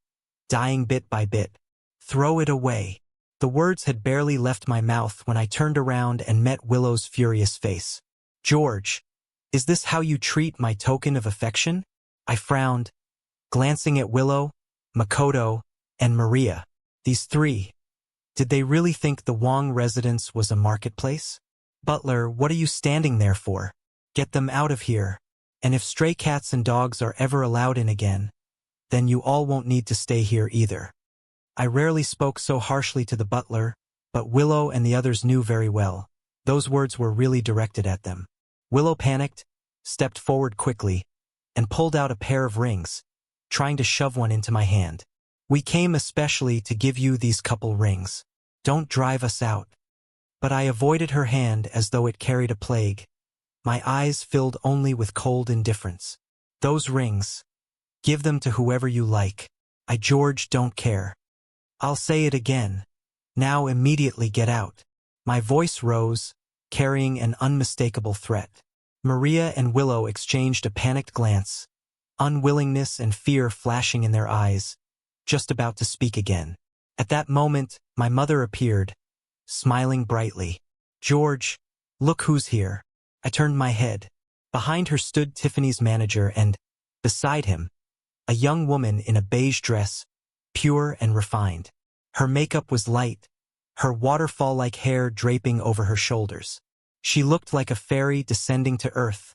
dying bit by bit. Throw it away. The words had barely left my mouth when I turned around and met Willow's furious face. George, is this how you treat my token of affection? I frowned, glancing at Willow, Makoto, and Maria. These three. Did they really think the Wong residence was a marketplace? Butler, what are you standing there for? Get them out of here. And if stray cats and dogs are ever allowed in again, then you all won't need to stay here either. I rarely spoke so harshly to the butler, but Willow and the others knew very well. Those words were really directed at them. Willow panicked, stepped forward quickly, and pulled out a pair of rings, trying to shove one into my hand. We came especially to give you these couple rings. Don't drive us out. But I avoided her hand as though it carried a plague. My eyes filled only with cold indifference. Those rings. Give them to whoever you like. I, George, don't care. I'll say it again. Now immediately get out. My voice rose, carrying an unmistakable threat. Maria and Willow exchanged a panicked glance, unwillingness and fear flashing in their eyes, just about to speak again. At that moment, my mother appeared, smiling brightly. George, look who's here. I turned my head. Behind her stood Tiffany's manager and, beside him, a young woman in a beige dress, pure and refined. Her makeup was light, her waterfall-like hair draping over her shoulders. She looked like a fairy descending to earth,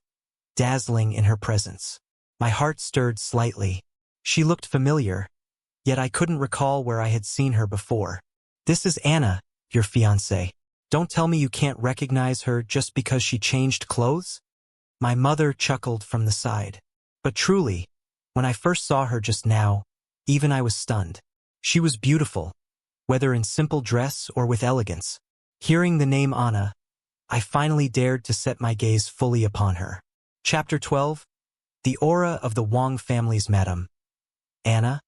dazzling in her presence. My heart stirred slightly. She looked familiar, yet I couldn't recall where I had seen her before. This is Anna, your fiancée. Don't tell me you can't recognize her just because she changed clothes? My mother chuckled from the side. But truly, when I first saw her just now, even I was stunned. She was beautiful, whether in simple dress or with elegance. Hearing the name Anna, I finally dared to set my gaze fully upon her. Chapter 12. The aura of the Wong family's Madam. Anna,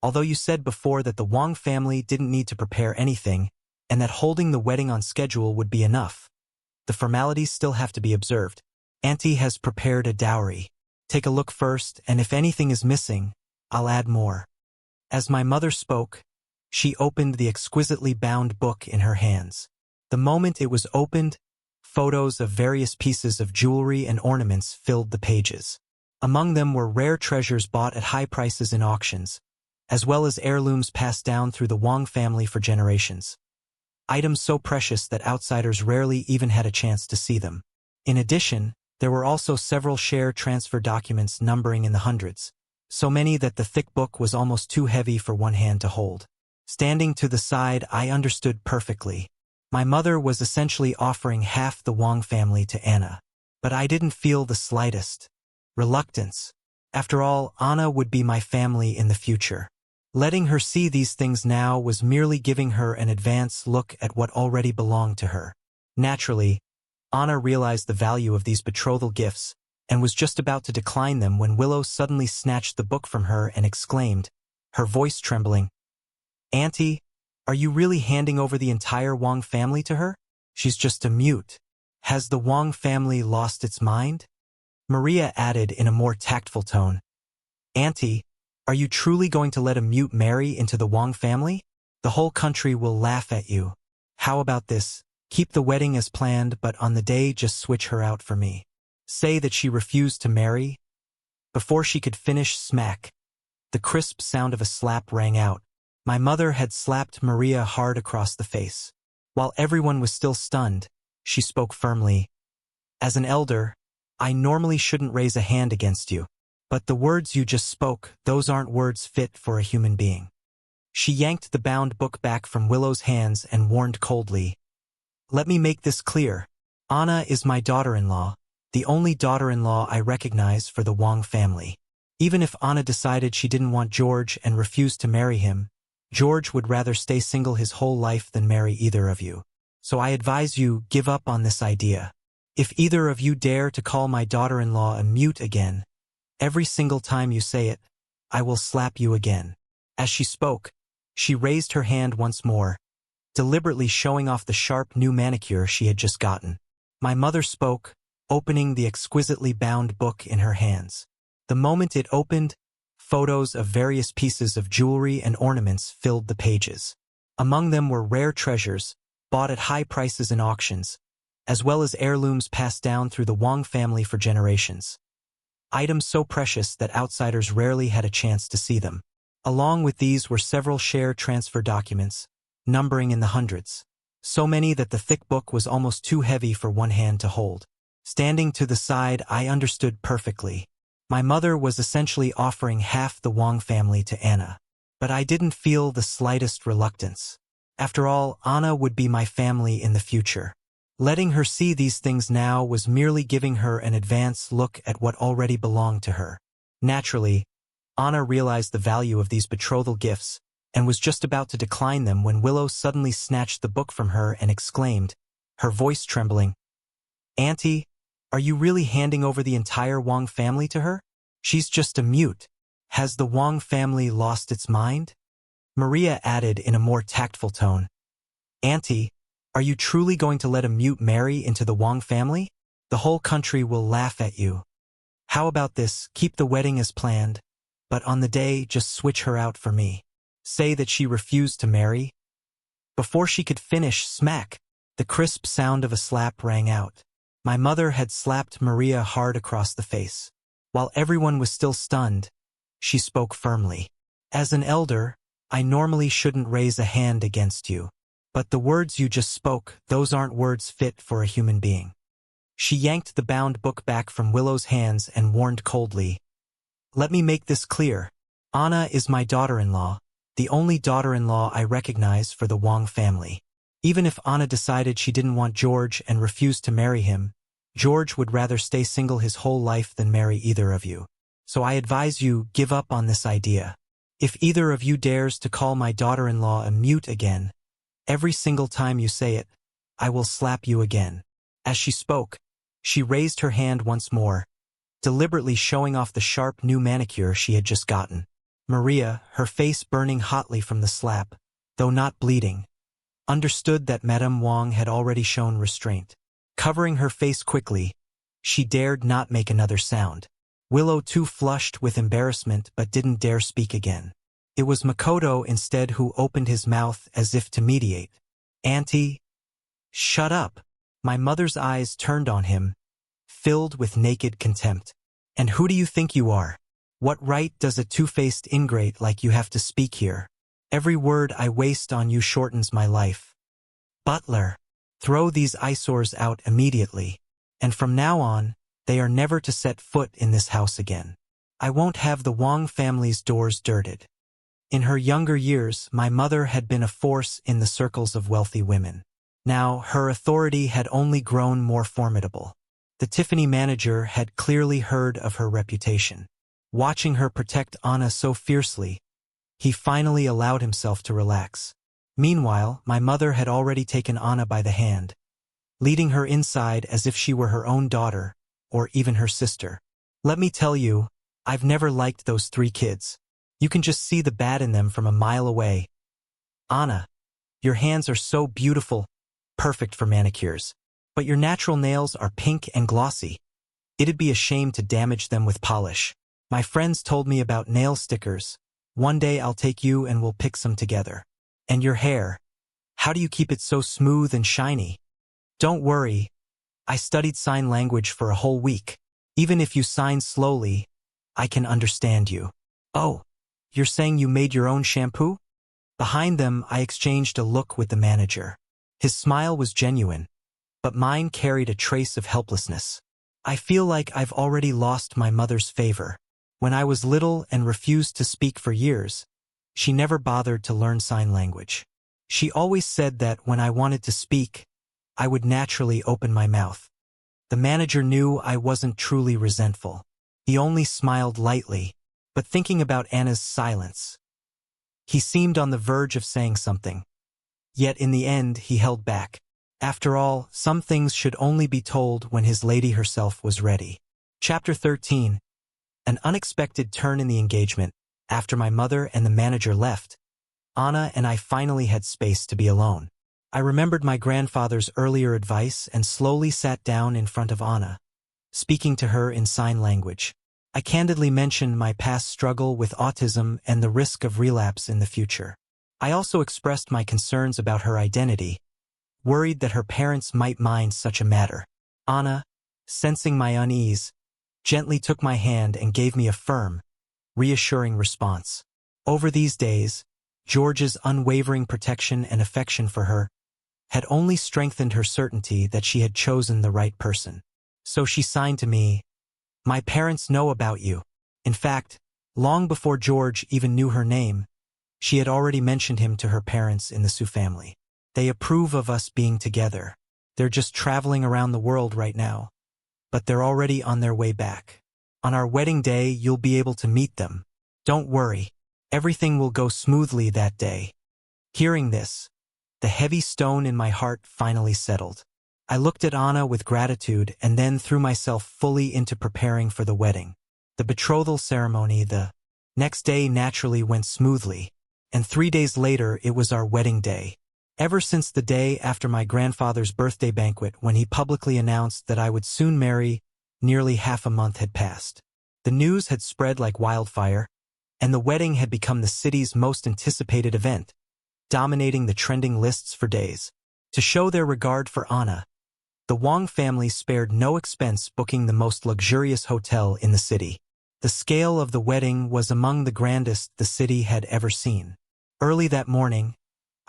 although you said before that the Wong family didn't need to prepare anything, and that holding the wedding on schedule would be enough, the formalities still have to be observed. Auntie has prepared a dowry. Take a look first, and if anything is missing, I'll add more. As my mother spoke, she opened the exquisitely bound book in her hands. The moment it was opened, photos of various pieces of jewelry and ornaments filled the pages. Among them were rare treasures bought at high prices in auctions, as well as heirlooms passed down through the Wong family for generations. Items so precious that outsiders rarely even had a chance to see them. In addition, there were also several share transfer documents numbering in the hundreds, so many that the thick book was almost too heavy for one hand to hold. Standing to the side, I understood perfectly. My mother was essentially offering half the Wong family to Anna. But I didn't feel the slightest reluctance. After all, Anna would be my family in the future. Letting her see these things now was merely giving her an advance look at what already belonged to her. Naturally, Anna realized the value of these betrothal gifts and was just about to decline them when Willow suddenly snatched the book from her and exclaimed, her voice trembling, Auntie, are you really handing over the entire Wong family to her? She's just a mute. Has the Wong family lost its mind? Maria added in a more tactful tone, Auntie, are you truly going to let a mute marry into the Wong family? The whole country will laugh at you. How about this? Keep the wedding as planned, but on the day just switch her out for me. Say that she refused to marry. Before she could finish, smack. The crisp sound of a slap rang out. My mother had slapped Maria hard across the face. While everyone was still stunned, she spoke firmly. As an elder, I normally shouldn't raise a hand against you. But the words you just spoke, those aren't words fit for a human being. She yanked the bound book back from Willow's hands and warned coldly, Let me make this clear. Anna is my daughter-in-law, the only daughter-in-law I recognize for the Wong family. Even if Anna decided she didn't want George and refused to marry him, George would rather stay single his whole life than marry either of you. So I advise you, give up on this idea. If either of you dare to call my daughter-in-law a mute again, every single time you say it, I will slap you again. As she spoke, she raised her hand once more, deliberately showing off the sharp new manicure she had just gotten. My mother spoke, opening the exquisitely bound book in her hands. The moment it opened, Photos of various pieces of jewelry and ornaments filled the pages. Among them were rare treasures, bought at high prices in auctions, as well as heirlooms passed down through the Wang family for generations. Items so precious that outsiders rarely had a chance to see them. Along with these were several share transfer documents, numbering in the hundreds. So many that the thick book was almost too heavy for one hand to hold. Standing to the side, I understood perfectly. My mother was essentially offering half the Wang family to Anna. But I didn't feel the slightest reluctance. After all, Anna would be my family in the future. Letting her see these things now was merely giving her an advance look at what already belonged to her. Naturally, Anna realized the value of these betrothal gifts and was just about to decline them when Willow suddenly snatched the book from her and exclaimed, her voice trembling, "Auntie, are you really handing over the entire Wang family to her? She's just a mute. Has the Wang family lost its mind?" Maria added in a more tactful tone, "Auntie, are you truly going to let a mute marry into the Wang family? The whole country will laugh at you. How about this, keep the wedding as planned, but on the day just switch her out for me. Say that she refused to marry." Before she could finish, smack, the crisp sound of a slap rang out. My mother had slapped Maria hard across the face. While everyone was still stunned, she spoke firmly. "As an elder, I normally shouldn't raise a hand against you. But the words you just spoke, those aren't words fit for a human being." She yanked the bound book back from Willow's hands and warned coldly, "Let me make this clear. Anna is my daughter-in-law, the only daughter-in-law I recognize for the Wang family. Even if Anna decided she didn't want George and refused to marry him, George would rather stay single his whole life than marry either of you. So I advise you give up on this idea. If either of you dares to call my daughter-in-law a mute again, every single time you say it, I will slap you again." As she spoke, she raised her hand once more, deliberately showing off the sharp new manicure she had just gotten. Maria, her face burning hotly from the slap, though not bleeding, understood that Madame Wang had already shown restraint. Covering her face quickly, she dared not make another sound. Willow too flushed with embarrassment but didn't dare speak again. It was Makoto instead who opened his mouth as if to mediate. "Auntie, shut up." My mother's eyes turned on him, filled with naked contempt. "And who do you think you are? What right does a two-faced ingrate like you have to speak here? Every word I waste on you shortens my life. Butler, throw these eyesores out immediately, and from now on, they are never to set foot in this house again. I won't have the Wang family's doors dirted." In her younger years, my mother had been a force in the circles of wealthy women. Now, her authority had only grown more formidable. The Tiffany manager had clearly heard of her reputation. Watching her protect Anna so fiercely, he finally allowed himself to relax. Meanwhile, my mother had already taken Anna by the hand, leading her inside as if she were her own daughter, or even her sister. "Let me tell you, I've never liked those three kids. You can just see the bad in them from a mile away. Anna, your hands are so beautiful, perfect for manicures, but your natural nails are pink and glossy. It'd be a shame to damage them with polish. My friends told me about nail stickers. One day I'll take you and we'll pick some together. And your hair, how do you keep it so smooth and shiny? Don't worry, I studied sign language for a whole week. Even if you sign slowly, I can understand you." "Oh, you're saying you made your own shampoo?" Behind them, I exchanged a look with the manager. His smile was genuine, but mine carried a trace of helplessness. "I feel like I've already lost my mother's favor. When I was little and refused to speak for years, she never bothered to learn sign language. She always said that when I wanted to speak, I would naturally open my mouth." The manager knew I wasn't truly resentful. He only smiled lightly, but thinking about Anna's silence, he seemed on the verge of saying something. Yet in the end, he held back. After all, some things should only be told when his lady herself was ready. Chapter 13. An unexpected turn in the engagement. After my mother and the manager left, Anna and I finally had space to be alone. I remembered my grandfather's earlier advice and slowly sat down in front of Anna, speaking to her in sign language. I candidly mentioned my past struggle with autism and the risk of relapse in the future. I also expressed my concerns about her identity, worried that her parents might mind such a matter. Anna, sensing my unease, gently took my hand and gave me a firm, reassuring response. Over these days, George's unwavering protection and affection for her had only strengthened her certainty that she had chosen the right person. So she signed to me, "My parents know about you." In fact, long before George even knew her name, she had already mentioned him to her parents in the Sioux family. "They approve of us being together. They're just traveling around the world right now, but they're already on their way back. On our wedding day, you'll be able to meet them. Don't worry, everything will go smoothly that day." Hearing this, the heavy stone in my heart finally settled. I looked at Anna with gratitude and then threw myself fully into preparing for the wedding. The betrothal ceremony the next day naturally went smoothly, and 3 days later it was our wedding day. Ever since the day after my grandfather's birthday banquet when he publicly announced that I would soon marry, nearly half a month had passed. The news had spread like wildfire, and the wedding had become the city's most anticipated event, dominating the trending lists for days. To show their regard for Anna, the Wong family spared no expense booking the most luxurious hotel in the city. The scale of the wedding was among the grandest the city had ever seen. Early that morning,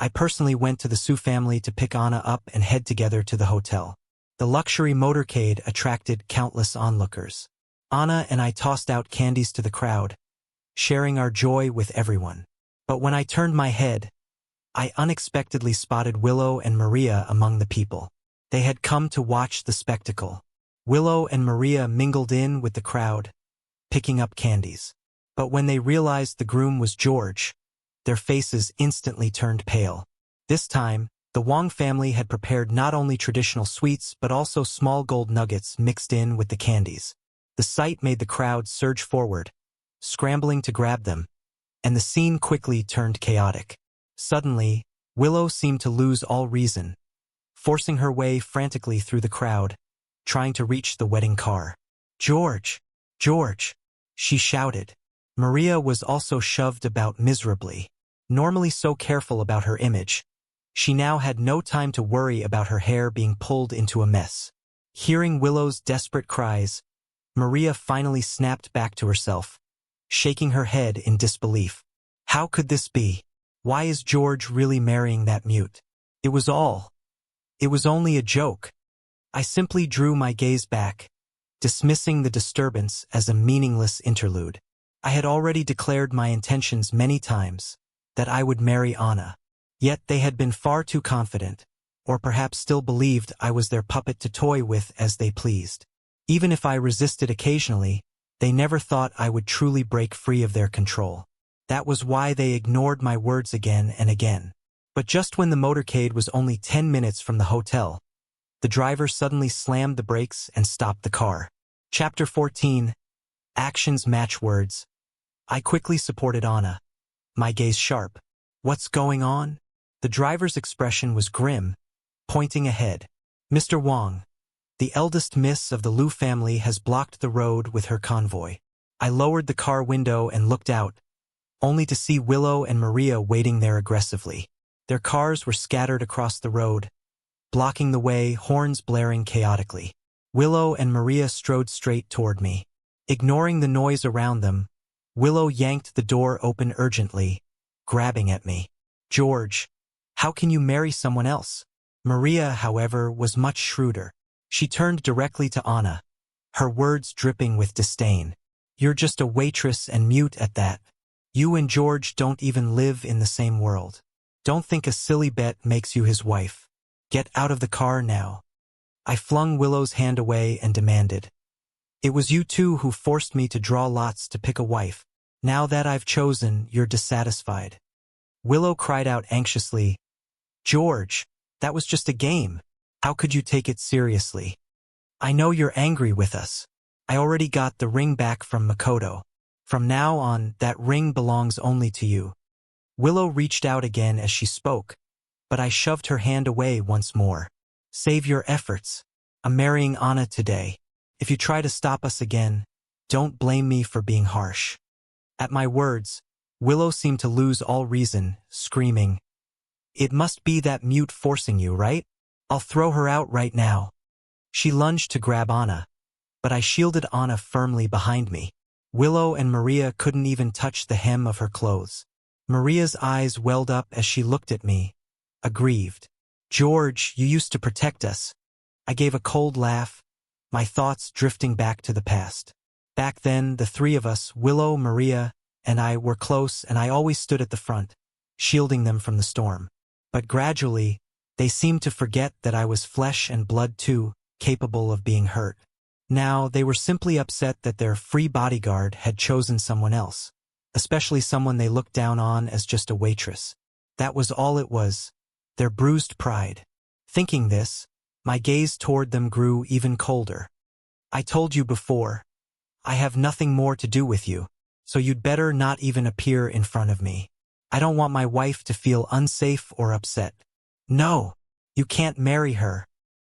I personally went to the Sioux family to pick Anna up and head together to the hotel. The luxury motorcade attracted countless onlookers. Anna and I tossed out candies to the crowd, sharing our joy with everyone. But when I turned my head, I unexpectedly spotted Willow and Maria among the people. They had come to watch the spectacle. Willow and Maria mingled in with the crowd, picking up candies. But when they realized the groom was George, their faces instantly turned pale. This time, the Wong family had prepared not only traditional sweets but also small gold nuggets mixed in with the candies. The sight made the crowd surge forward, scrambling to grab them, and the scene quickly turned chaotic. Suddenly, Willow seemed to lose all reason, forcing her way frantically through the crowd, trying to reach the wedding car. "George! George!" she shouted. Maria was also shoved about miserably. Normally so careful about her image, she now had no time to worry about her hair being pulled into a mess. Hearing Willow's desperate cries, Maria finally snapped back to herself, shaking her head in disbelief. How could this be? Why is George really marrying that mute? It was only a joke. I simply drew my gaze back, dismissing the disturbance as a meaningless interlude. I had already declared my intentions many times, that I would marry Anna. Yet they had been far too confident, or perhaps still believed I was their puppet to toy with as they pleased. Even if I resisted occasionally, they never thought I would truly break free of their control. That was why they ignored my words again and again. But just when the motorcade was only 10 minutes from the hotel, the driver suddenly slammed the brakes and stopped the car. Chapter 14. Actions match words. I quickly supported Anna, my gaze sharp. "What's going on?" The driver's expression was grim, pointing ahead. "Mr. Wong, the eldest miss of the Liu family has blocked the road with her convoy." I lowered the car window and looked out, only to see Willow and Maria waiting there aggressively. Their cars were scattered across the road, blocking the way, horns blaring chaotically. Willow and Maria strode straight toward me. Ignoring the noise around them, Willow yanked the door open urgently, grabbing at me. "George, how can you marry someone else?" Maria, however, was much shrewder. She turned directly to Anna, her words dripping with disdain. "You're just a waitress and mute at that. You and George don't even live in the same world. Don't think a silly bet makes you his wife. Get out of the car now." I flung Willow's hand away and demanded, "It was you two who forced me to draw lots to pick a wife. Now that I've chosen, you're dissatisfied." Willow cried out anxiously, "George, that was just a game. How could you take it seriously? I know you're angry with us. I already got the ring back from Makoto. From now on, that ring belongs only to you." Willow reached out again as she spoke, but I shoved her hand away once more. "Save your efforts. I'm marrying Anna today. If you try to stop us again, Don't blame me for being harsh." At my words, Willow seemed to lose all reason, screaming, "It must be that mute forcing you, right? I'll throw her out right now." She lunged to grab Anna, but I shielded Anna firmly behind me. Willow and Maria couldn't even touch the hem of her clothes. Maria's eyes welled up as she looked at me, aggrieved. "George, you used to protect us." I gave a cold laugh, my thoughts drifting back to the past. Back then, the three of us, Willow, Maria, and I, were close, and I always stood at the front, shielding them from the storm. But gradually, they seemed to forget that I was flesh and blood too, capable of being hurt. Now, they were simply upset that their free bodyguard had chosen someone else, especially someone they looked down on as just a waitress. That was all it was, their bruised pride. Thinking this, my gaze toward them grew even colder. "I told you before, I have nothing more to do with you, so you'd better not even appear in front of me. I don't want my wife to feel unsafe or upset." "No, you can't marry her."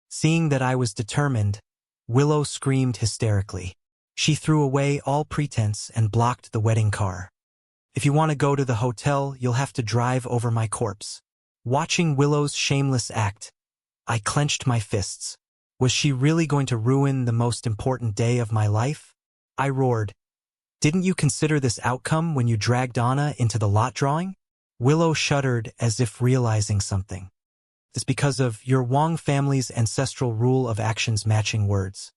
Seeing that I was determined, Willow screamed hysterically. She threw away all pretense and blocked the wedding car. "If you want to go to the hotel, you'll have to drive over my corpse." Watching Willow's shameless act, I clenched my fists. Was she really going to ruin the most important day of my life? I roared, "Didn't you consider this outcome when you dragged Anna into the lot drawing?" Willow shuddered as if realizing something. "It's because of your Wong family's ancestral rule of actions matching words,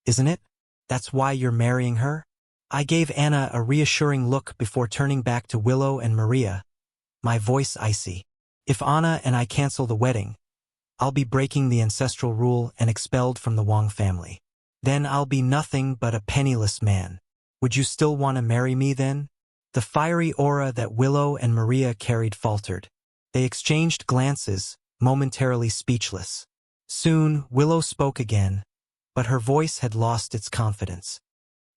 isn't it? That's why you're marrying her?" I gave Anna a reassuring look before turning back to Willow and Maria, my voice icy. "If Anna and I cancel the wedding, I'll be breaking the ancestral rule and expelled from the Wong family. Then I'll be nothing but a penniless man. Would you still want to marry me then?" The fiery aura that Willow and Maria carried faltered. They exchanged glances, momentarily speechless. Soon, Willow spoke again, but her voice had lost its confidence.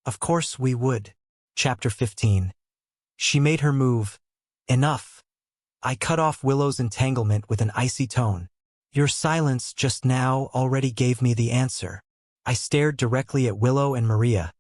"Of course we would." Chapter 15. She made her move. "Enough." I cut off Willow's entanglement with an icy tone. "Your silence just now already gave me the answer." I stared directly at Willow and Maria,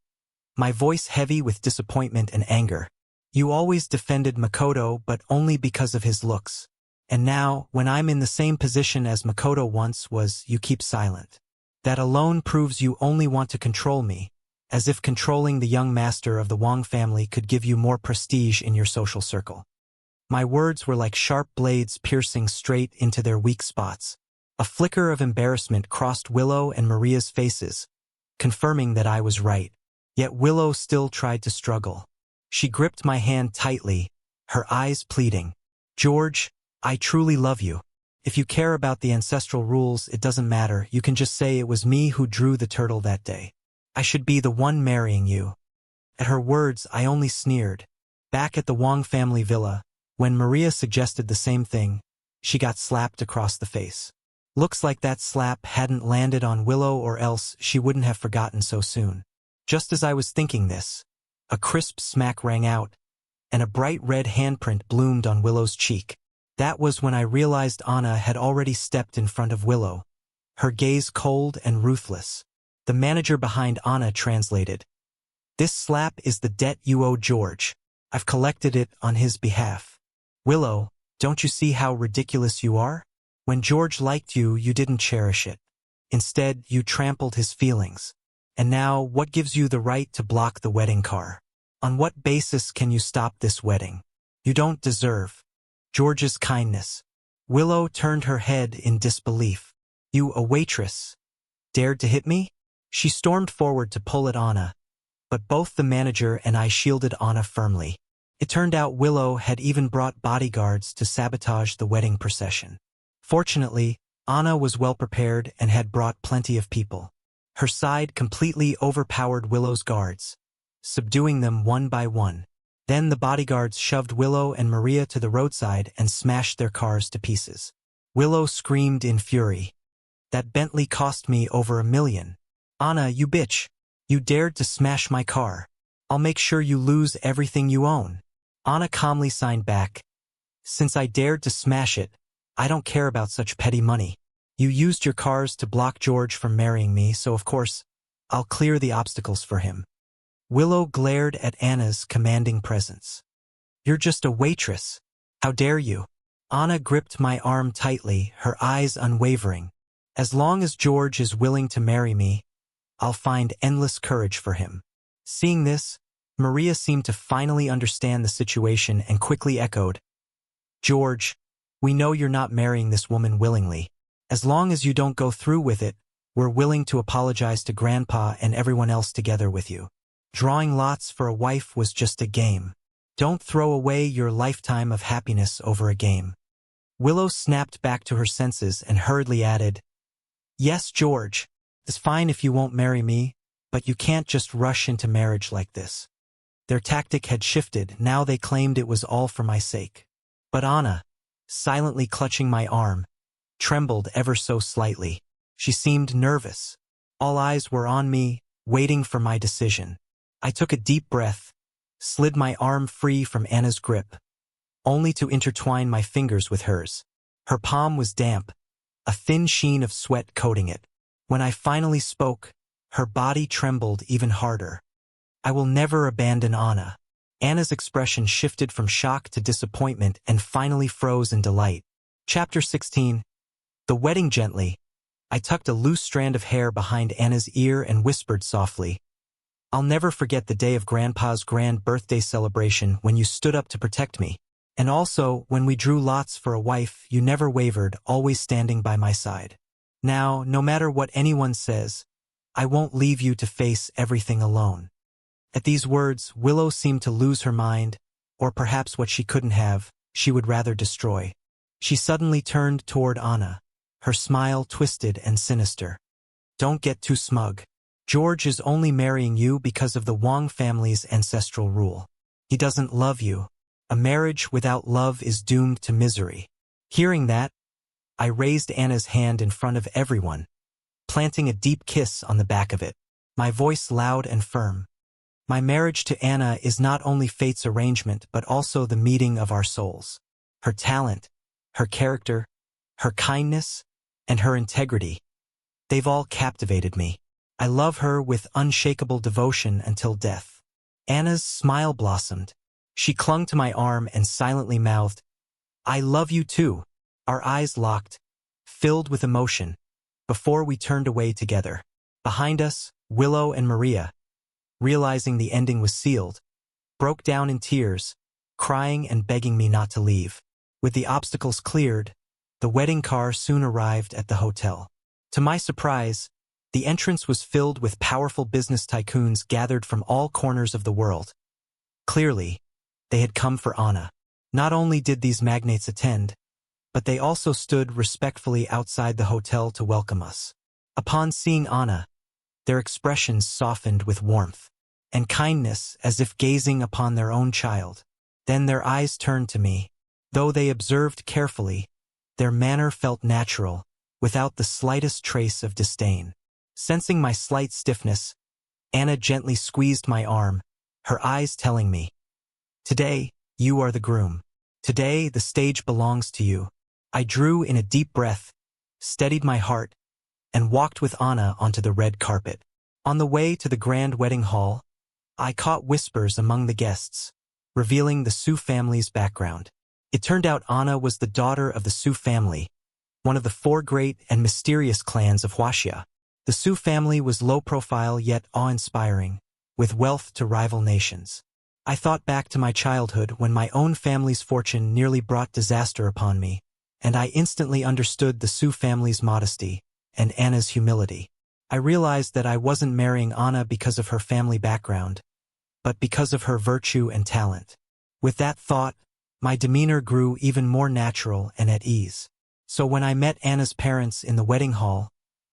my voice heavy with disappointment and anger. "You always defended Makoto, but only because of his looks. And now, when I'm in the same position as Makoto once was, you keep silent. That alone proves you only want to control me, as if controlling the young master of the Wong family could give you more prestige in your social circle." My words were like sharp blades piercing straight into their weak spots. A flicker of embarrassment crossed Willow and Maria's faces, confirming that I was right. Yet Willow still tried to struggle. She gripped my hand tightly, her eyes pleading. "George, I truly love you. If you care about the ancestral rules, it doesn't matter. You can just say it was me who drew the turtle that day. I should be the one marrying you." At her words, I only sneered. Back at the Wong family villa, when Maria suggested the same thing, she got slapped across the face. Looks like that slap hadn't landed on Willow, or else she wouldn't have forgotten so soon. Just as I was thinking this, a crisp smack rang out, and a bright red handprint bloomed on Willow's cheek. That was when I realized Anna had already stepped in front of Willow, her gaze cold and ruthless. The manager behind Anna translated, "This slap is the debt you owe George. I've collected it on his behalf. Willow, don't you see how ridiculous you are? When George liked you, you didn't cherish it. Instead, you trampled his feelings. And now, what gives you the right to block the wedding car? On what basis can you stop this wedding? You don't deserve George's kindness." Willow turned her head in disbelief. "You, a waitress, dared to hit me?" She stormed forward to pull at Anna, but both the manager and I shielded Anna firmly. It turned out Willow had even brought bodyguards to sabotage the wedding procession. Fortunately, Anna was well prepared and had brought plenty of people. Her side completely overpowered Willow's guards, subduing them one by one. Then the bodyguards shoved Willow and Maria to the roadside and smashed their cars to pieces. Willow screamed in fury. "That Bentley cost me over $1 million. Anna, you bitch. You dared to smash my car. I'll make sure you lose everything you own." Anna calmly signed back. "Since I dared to smash it, I don't care about such petty money. You used your cars to block George from marrying me, so of course, I'll clear the obstacles for him." Willow glared at Anna's commanding presence. "You're just a waitress. How dare you?" Anna gripped my arm tightly, her eyes unwavering. "As long as George is willing to marry me, I'll find endless courage for him." Seeing this, Maria seemed to finally understand the situation and quickly echoed, "George, we know you're not marrying this woman willingly. As long as you don't go through with it, we're willing to apologize to Grandpa and everyone else together with you. Drawing lots for a wife was just a game. Don't throw away your lifetime of happiness over a game." Willow snapped back to her senses and hurriedly added, "Yes, George, it's fine if you won't marry me, but you can't just rush into marriage like this." Their tactic had shifted, now they claimed it was all for my sake. But Anna, silently clutching my arm, trembled ever so slightly. She seemed nervous. All eyes were on me, waiting for my decision. I took a deep breath, slid my arm free from Anna's grip, only to intertwine my fingers with hers. Her palm was damp, a thin sheen of sweat coating it. When I finally spoke, her body trembled even harder. "I will never abandon Anna." Anna's expression shifted from shock to disappointment and finally froze in delight. Chapter 16. The wedding. Gently, I tucked a loose strand of hair behind Anna's ear and whispered softly, "I'll never forget the day of Grandpa's grand birthday celebration when you stood up to protect me. And also, when we drew lots for a wife, you never wavered, always standing by my side. Now, no matter what anyone says, I won't leave you to face everything alone." At these words, Willow seemed to lose her mind, or perhaps what she couldn't have, she would rather destroy. She suddenly turned toward Anna, her smile twisted and sinister. "Don't get too smug. George is only marrying you because of the Wang family's ancestral rule. He doesn't love you. A marriage without love is doomed to misery." Hearing that, I raised Anna's hand in front of everyone, planting a deep kiss on the back of it, my voice loud and firm. "My marriage to Anna is not only fate's arrangement but also the meeting of our souls. Her talent, her character, her kindness, and her integrity, they've all captivated me. I love her with unshakable devotion until death." Anna's smile blossomed. She clung to my arm and silently mouthed, "I love you too." Our eyes locked, filled with emotion, before we turned away together. Behind us, Willow and Maria, realizing the ending was sealed, broke down in tears, crying and begging me not to leave. With the obstacles cleared, the wedding car soon arrived at the hotel. To my surprise, the entrance was filled with powerful business tycoons gathered from all corners of the world. Clearly, they had come for Anna. Not only did these magnates attend, but they also stood respectfully outside the hotel to welcome us. Upon seeing Anna, their expressions softened with warmth and kindness as if gazing upon their own child. Then their eyes turned to me. Though they observed carefully, their manner felt natural, without the slightest trace of disdain. Sensing my slight stiffness, Anna gently squeezed my arm, her eyes telling me, "Today, you are the groom. Today, the stage belongs to you." I drew in a deep breath, steadied my heart, and walked with Anna onto the red carpet. On the way to the grand wedding hall, I caught whispers among the guests, revealing the Su family's background. It turned out Anna was the daughter of the Su family, one of the 4 great and mysterious clans of Huaxia. The Su family was low-profile yet awe-inspiring, with wealth to rival nations. I thought back to my childhood when my own family's fortune nearly brought disaster upon me, and I instantly understood the Su family's modesty and Anna's humility. I realized that I wasn't marrying Anna because of her family background, but because of her virtue and talent. With that thought, my demeanor grew even more natural and at ease. So when I met Anna's parents in the wedding hall,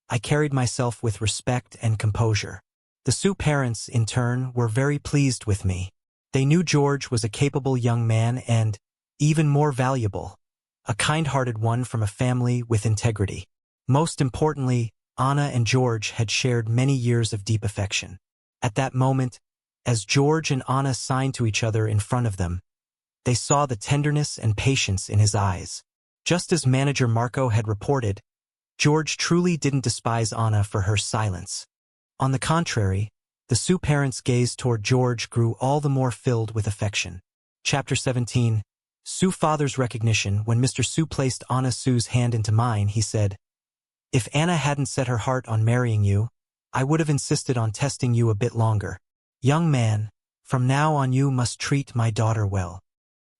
I carried myself with respect and composure. The Su parents, in turn, were very pleased with me. They knew George was a capable young man and, even more valuable, a kind-hearted one from a family with integrity. Most importantly, Anna and George had shared many years of deep affection. At that moment, as George and Anna signed to each other in front of them, they saw the tenderness and patience in his eyes. Just as manager Marco had reported, George truly didn't despise Anna for her silence. On the contrary, The Sioux parents' gaze toward George grew all the more filled with affection. Chapter 17. Sioux father's recognition. When Mr. Sioux placed Anna Sioux's hand into mine, he said, "If Anna hadn't set her heart on marrying you, I would have insisted on testing you a bit longer. Young man, from now on you must treat my daughter well."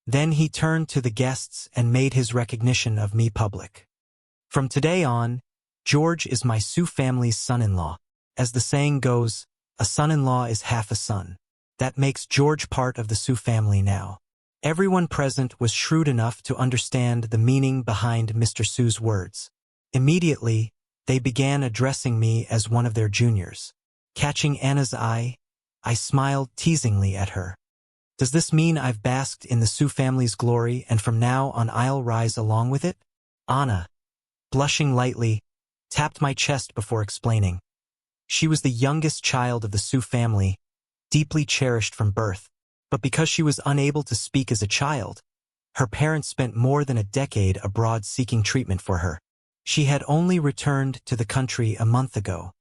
Then he turned to the guests and made his recognition of me public. "From today on, George is my Sioux family's son-in-law. As the saying goes, a son-in-law is half a son. That makes George part of the Sioux family now." Everyone present was shrewd enough to understand the meaning behind Mr. Sioux's words. Immediately, they began addressing me as one of their juniors. Catching Anna's eye, I smiled teasingly at her. "Does this mean I've basked in the Sioux family's glory and from now on I'll rise along with it?" Anna, blushing lightly, tapped my chest before explaining. She was the youngest child of the Sioux family, deeply cherished from birth, but because she was unable to speak as a child, her parents spent more than a decade abroad seeking treatment for her. She had only returned to the country a month ago.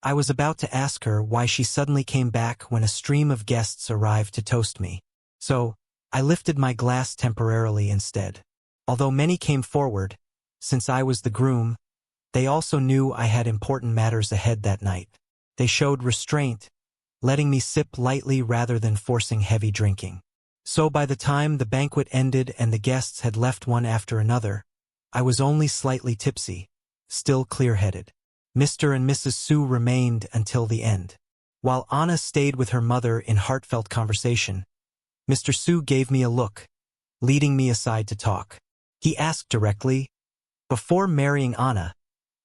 I was about to ask her why she suddenly came back when a stream of guests arrived to toast me. So, I lifted my glass temporarily instead. Although many came forward, since I was the groom, they also knew I had important matters ahead that night. They showed restraint, letting me sip lightly rather than forcing heavy drinking. So by the time the banquet ended and the guests had left one after another, I was only slightly tipsy, still clear-headed. Mr. and Mrs. Sioux remained until the end. While Anna stayed with her mother in heartfelt conversation, Mr. Sioux gave me a look, leading me aside to talk. He asked directly, "Before marrying Anna,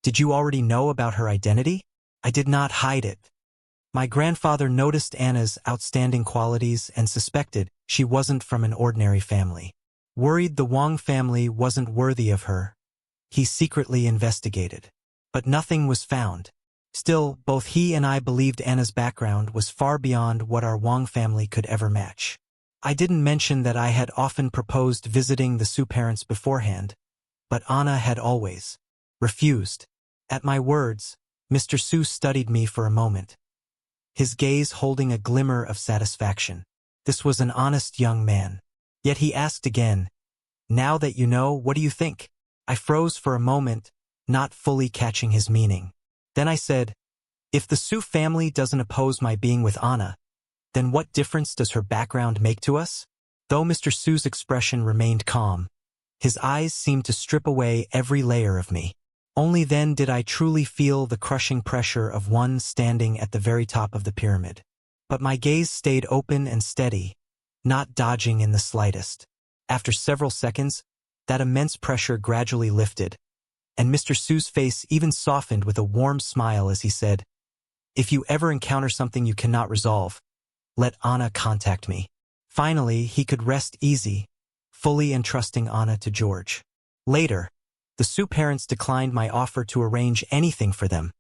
did you already know about her identity?" I did not hide it. My grandfather noticed Anna's outstanding qualities and suspected she wasn't from an ordinary family. Worried the Wong family wasn't worthy of her, he secretly investigated. But nothing was found. Still, both he and I believed Anna's background was far beyond what our Wong family could ever match. I didn't mention that I had often proposed visiting the Sioux parents beforehand, but Anna had always refused. At my words, Mr. Sioux studied me for a moment, his gaze holding a glimmer of satisfaction. This was an honest young man. Yet he asked again, "Now that you know, what do you think?" I froze for a moment, not fully catching his meaning. Then I said, "If the Sioux family doesn't oppose my being with Anna, then what difference does her background make to us?" Though Mr. Sioux's expression remained calm, his eyes seemed to strip away every layer of me. Only then did I truly feel the crushing pressure of one standing at the very top of the pyramid. But my gaze stayed open and steady, not dodging in the slightest. After several seconds, that immense pressure gradually lifted, and Mr. Sioux's face even softened with a warm smile as he said, "If you ever encounter something you cannot resolve, let Anna contact me." Finally, he could rest easy, fully entrusting Anna to George. Later, the Sioux parents declined my offer to arrange anything for them,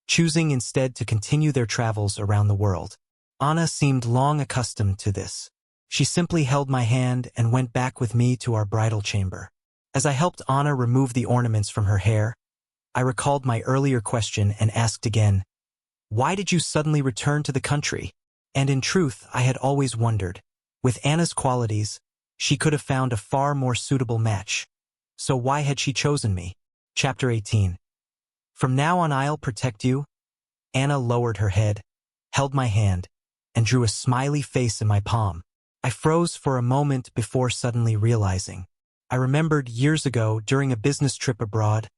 choosing instead to continue their travels around the world. Anna seemed long accustomed to this. She simply held my hand and went back with me to our bridal chamber. As I helped Anna remove the ornaments from her hair, I recalled my earlier question and asked again, "Why did you suddenly return to the country?" And in truth, I had always wondered. With Anna's qualities, she could have found a far more suitable match. So why had she chosen me? Chapter 18. From now on I'll protect you. Anna lowered her head, held my hand, and drew a smiley face in my palm. I froze for a moment before suddenly realizing. I remembered years ago during a business trip abroad,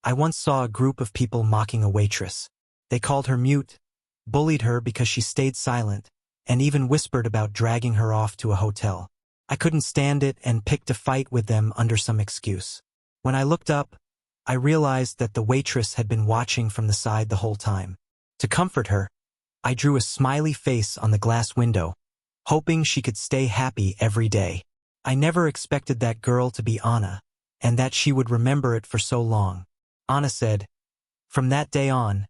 I once saw a group of people mocking a waitress. They called her mute, bullied her because she stayed silent, and even whispered about dragging her off to a hotel. I couldn't stand it and picked a fight with them under some excuse. When I looked up, I realized that the waitress had been watching from the side the whole time. To comfort her, I drew a smiley face on the glass window, hoping she could stay happy every day. I never expected that girl to be Anna, and that she would remember it for so long. Anna said, "From that day on,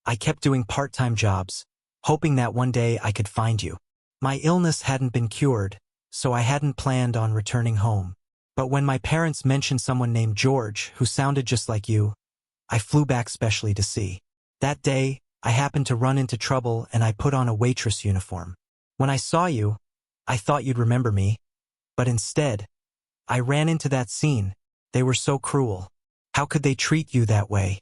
I kept doing part-time jobs, hoping that one day I could find you. My illness hadn't been cured, so I hadn't planned on returning home. But when my parents mentioned someone named George who sounded just like you, I flew back specially to see. That day, I happened to run into trouble and I put on a waitress uniform. When I saw you, I thought you'd remember me, but instead, I ran into that scene. They were so cruel. How could they treat you that way?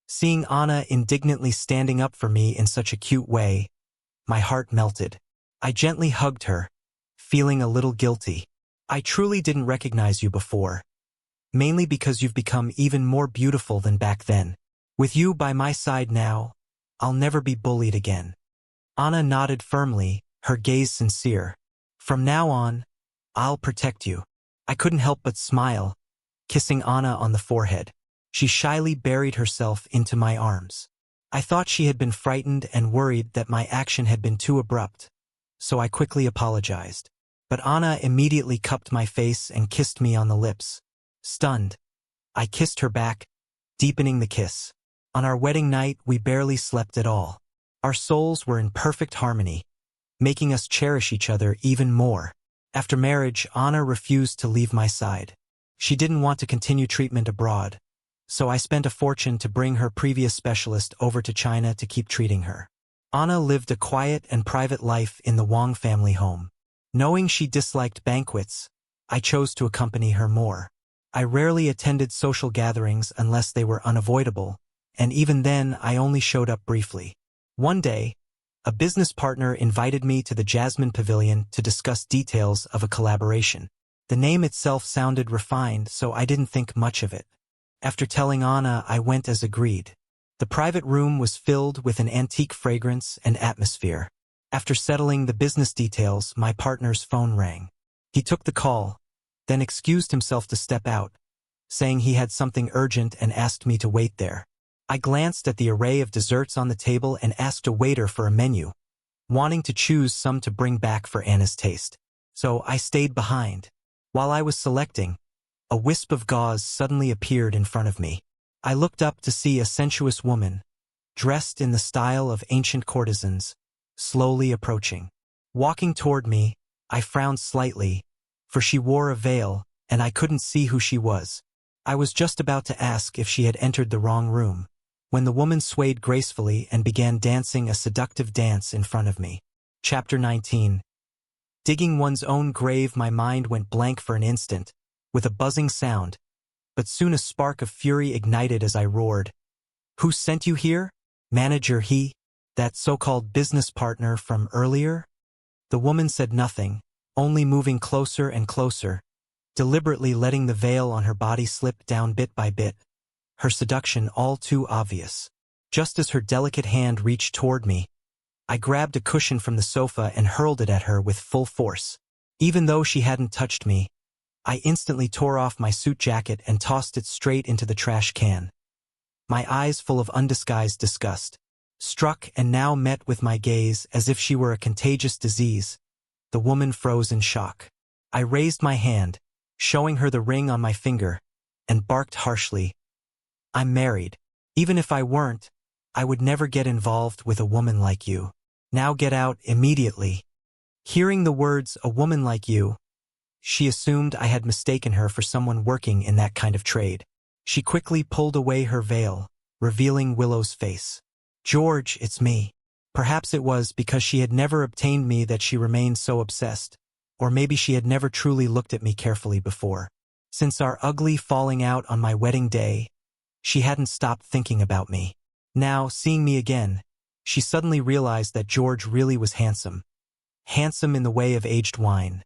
Seeing Anna indignantly standing up for me in such a cute way, my heart melted. I gently hugged her, feeling a little guilty. I truly didn't recognize you before, mainly because you've become even more beautiful than back then. With you by my side now, I'll never be bullied again. Anna nodded firmly, her gaze sincere. From now on, I'll protect you. I couldn't help but smile, kissing Anna on the forehead. She shyly buried herself into my arms. I thought she had been frightened and worried that my action had been too abrupt, so I quickly apologized. But Anna immediately cupped my face and kissed me on the lips. Stunned, I kissed her back, deepening the kiss. On our wedding night, we barely slept at all. Our souls were in perfect harmony, making us cherish each other even more. After marriage, Anna refused to leave my side. She didn't want to continue treatment abroad, so I spent a fortune to bring her previous specialist over to China to keep treating her. Anna lived a quiet and private life in the Wang family home. Knowing she disliked banquets, I chose to accompany her more. I rarely attended social gatherings unless they were unavoidable, and even then I only showed up briefly. One day, a business partner invited me to the Jasmine Pavilion to discuss details of a collaboration. The name itself sounded refined, so I didn't think much of it. After telling Anna, I went as agreed. The private room was filled with an antique fragrance and atmosphere. After settling the business details, my partner's phone rang. He took the call, then excused himself to step out, saying he had something urgent and asked me to wait there. I glanced at the array of desserts on the table and asked a waiter for a menu, wanting to choose some to bring back for Anna's taste. So I stayed behind. While I was selecting, a wisp of gauze suddenly appeared in front of me. I looked up to see a sensuous woman, dressed in the style of ancient courtesans, slowly approaching. Walking toward me, I frowned slightly, for she wore a veil, and I couldn't see who she was. I was just about to ask if she had entered the wrong room, when the woman swayed gracefully and began dancing a seductive dance in front of me. Chapter 19. Digging one's own grave. My mind went blank for an instant, with a buzzing sound, but soon a spark of fury ignited as I roared. Who sent you here? Manager he? That so-called business partner from earlier? The woman said nothing, only moving closer and closer, deliberately letting the veil on her body slip down bit by bit, her seduction all too obvious. Just as her delicate hand reached toward me, I grabbed a cushion from the sofa and hurled it at her with full force. Even though she hadn't touched me, I instantly tore off my suit jacket and tossed it straight into the trash can. My eyes full of undisguised disgust. Struck and now met with my gaze as if she were a contagious disease, the woman froze in shock. I raised my hand, showing her the ring on my finger, and barked harshly. I'm married. Even if I weren't, I would never get involved with a woman like you. Now get out immediately. Hearing the words, a woman like you, she assumed I had mistaken her for someone working in that kind of trade. She quickly pulled away her veil, revealing Willow's face. George, it's me. Perhaps it was because she had never obtained me that she remained so obsessed, or maybe she had never truly looked at me carefully before. Since our ugly falling out on my wedding day, she hadn't stopped thinking about me. Now, seeing me again, she suddenly realized that George really was handsome. Handsome in the way of aged wine.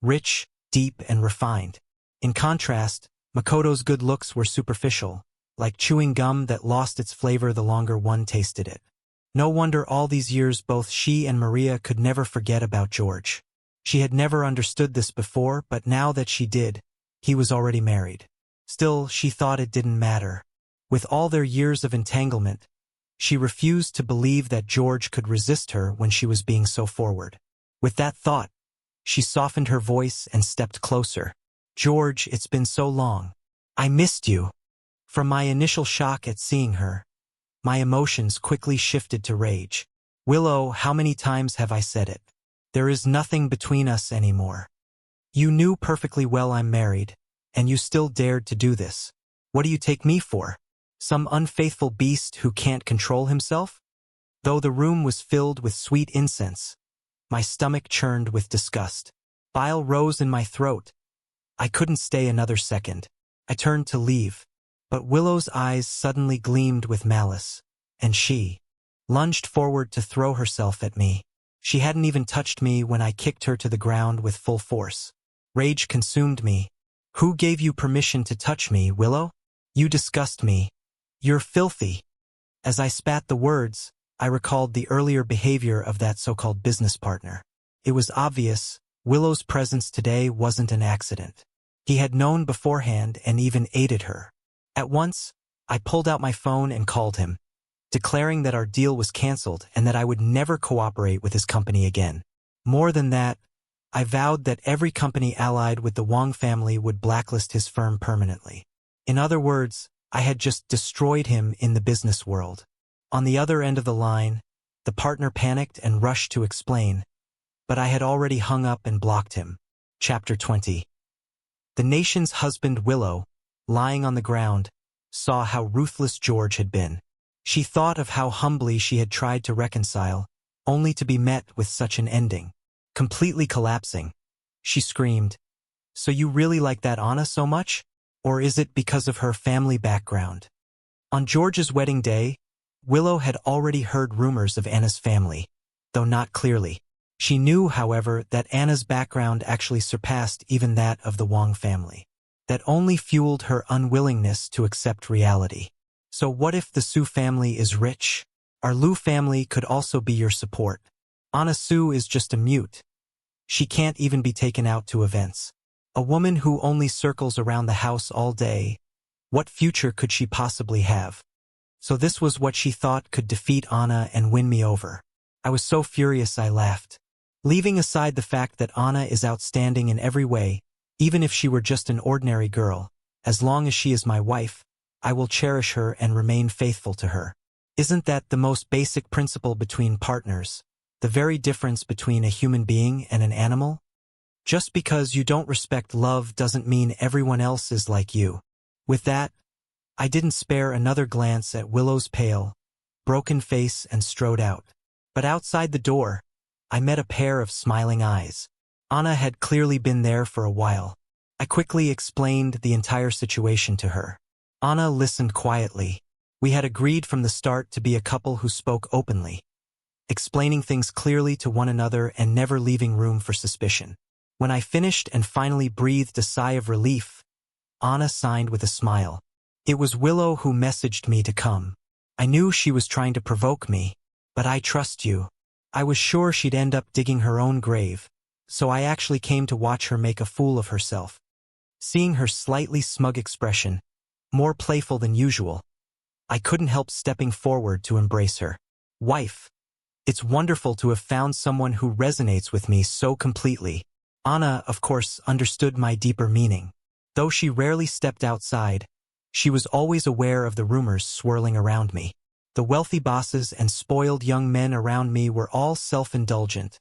Rich, deep, and refined. In contrast, Makoto's good looks were superficial, like chewing gum that lost its flavor the longer one tasted it. No wonder all these years both she and Maria could never forget about George. She had never understood this before, but now that she did, he was already married. Still, she thought it didn't matter. With all their years of entanglement, she refused to believe that George could resist her when she was being so forward. With that thought, she softened her voice and stepped closer. George, it's been so long. I missed you. From my initial shock at seeing her, my emotions quickly shifted to rage. Willow, how many times have I said it? There is nothing between us anymore. You knew perfectly well I'm married, and you still dared to do this. What do you take me for? Some unfaithful beast who can't control himself? Though the room was filled with sweet incense, my stomach churned with disgust. Bile rose in my throat. I couldn't stay another second. I turned to leave, but Willow's eyes suddenly gleamed with malice, and she lunged forward to throw herself at me. She hadn't even touched me when I kicked her to the ground with full force. Rage consumed me. "Who gave you permission to touch me, Willow? You disgust me. You're filthy." As I spat the words, I recalled the earlier behavior of that so-called business partner. It was obvious Willow's presence today wasn't an accident. He had known beforehand and even aided her. At once, I pulled out my phone and called him, declaring that our deal was canceled and that I would never cooperate with his company again. More than that, I vowed that every company allied with the Wong family would blacklist his firm permanently. In other words, I had just destroyed him in the business world. On the other end of the line, the partner panicked and rushed to explain, but I had already hung up and blocked him. Chapter 20. The nation's husband Willow, lying on the ground, saw how ruthless George had been. She thought of how humbly she had tried to reconcile, only to be met with such an ending. Completely collapsing, she screamed, "So you really like that Anna so much? Or is it because of her family background?" On George's wedding day, Willow had already heard rumors of Anna's family, though not clearly. She knew, however, that Anna's background actually surpassed even that of the Wong family. That only fueled her unwillingness to accept reality. So what if the Su family is rich? Our Lu family could also be your support. Anna Su is just a mute. She can't even be taken out to events. A woman who only circles around the house all day. What future could she possibly have? So this was what she thought could defeat Anna and win me over. I was so furious I laughed. Leaving aside the fact that Anna is outstanding in every way, even if she were just an ordinary girl, as long as she is my wife, I will cherish her and remain faithful to her. Isn't that the most basic principle between partners? The very difference between a human being and an animal? Just because you don't respect love doesn't mean everyone else is like you. With that, I didn't spare another glance at Willow's pale, broken face and strode out. But outside the door, I met a pair of smiling eyes. Anna had clearly been there for a while. I quickly explained the entire situation to her. Anna listened quietly. We had agreed from the start to be a couple who spoke openly, explaining things clearly to one another and never leaving room for suspicion. When I finished and finally breathed a sigh of relief, Anna signed with a smile. It was Willow who messaged me to come. I knew she was trying to provoke me, but I trust you. I was sure she'd end up digging her own grave, so I actually came to watch her make a fool of herself. Seeing her slightly smug expression, more playful than usual, I couldn't help stepping forward to embrace her. Wife, it's wonderful to have found someone who resonates with me so completely. Anna, of course, understood my deeper meaning. Though she rarely stepped outside, she was always aware of the rumors swirling around me. The wealthy bosses and spoiled young men around me were all self-indulgent,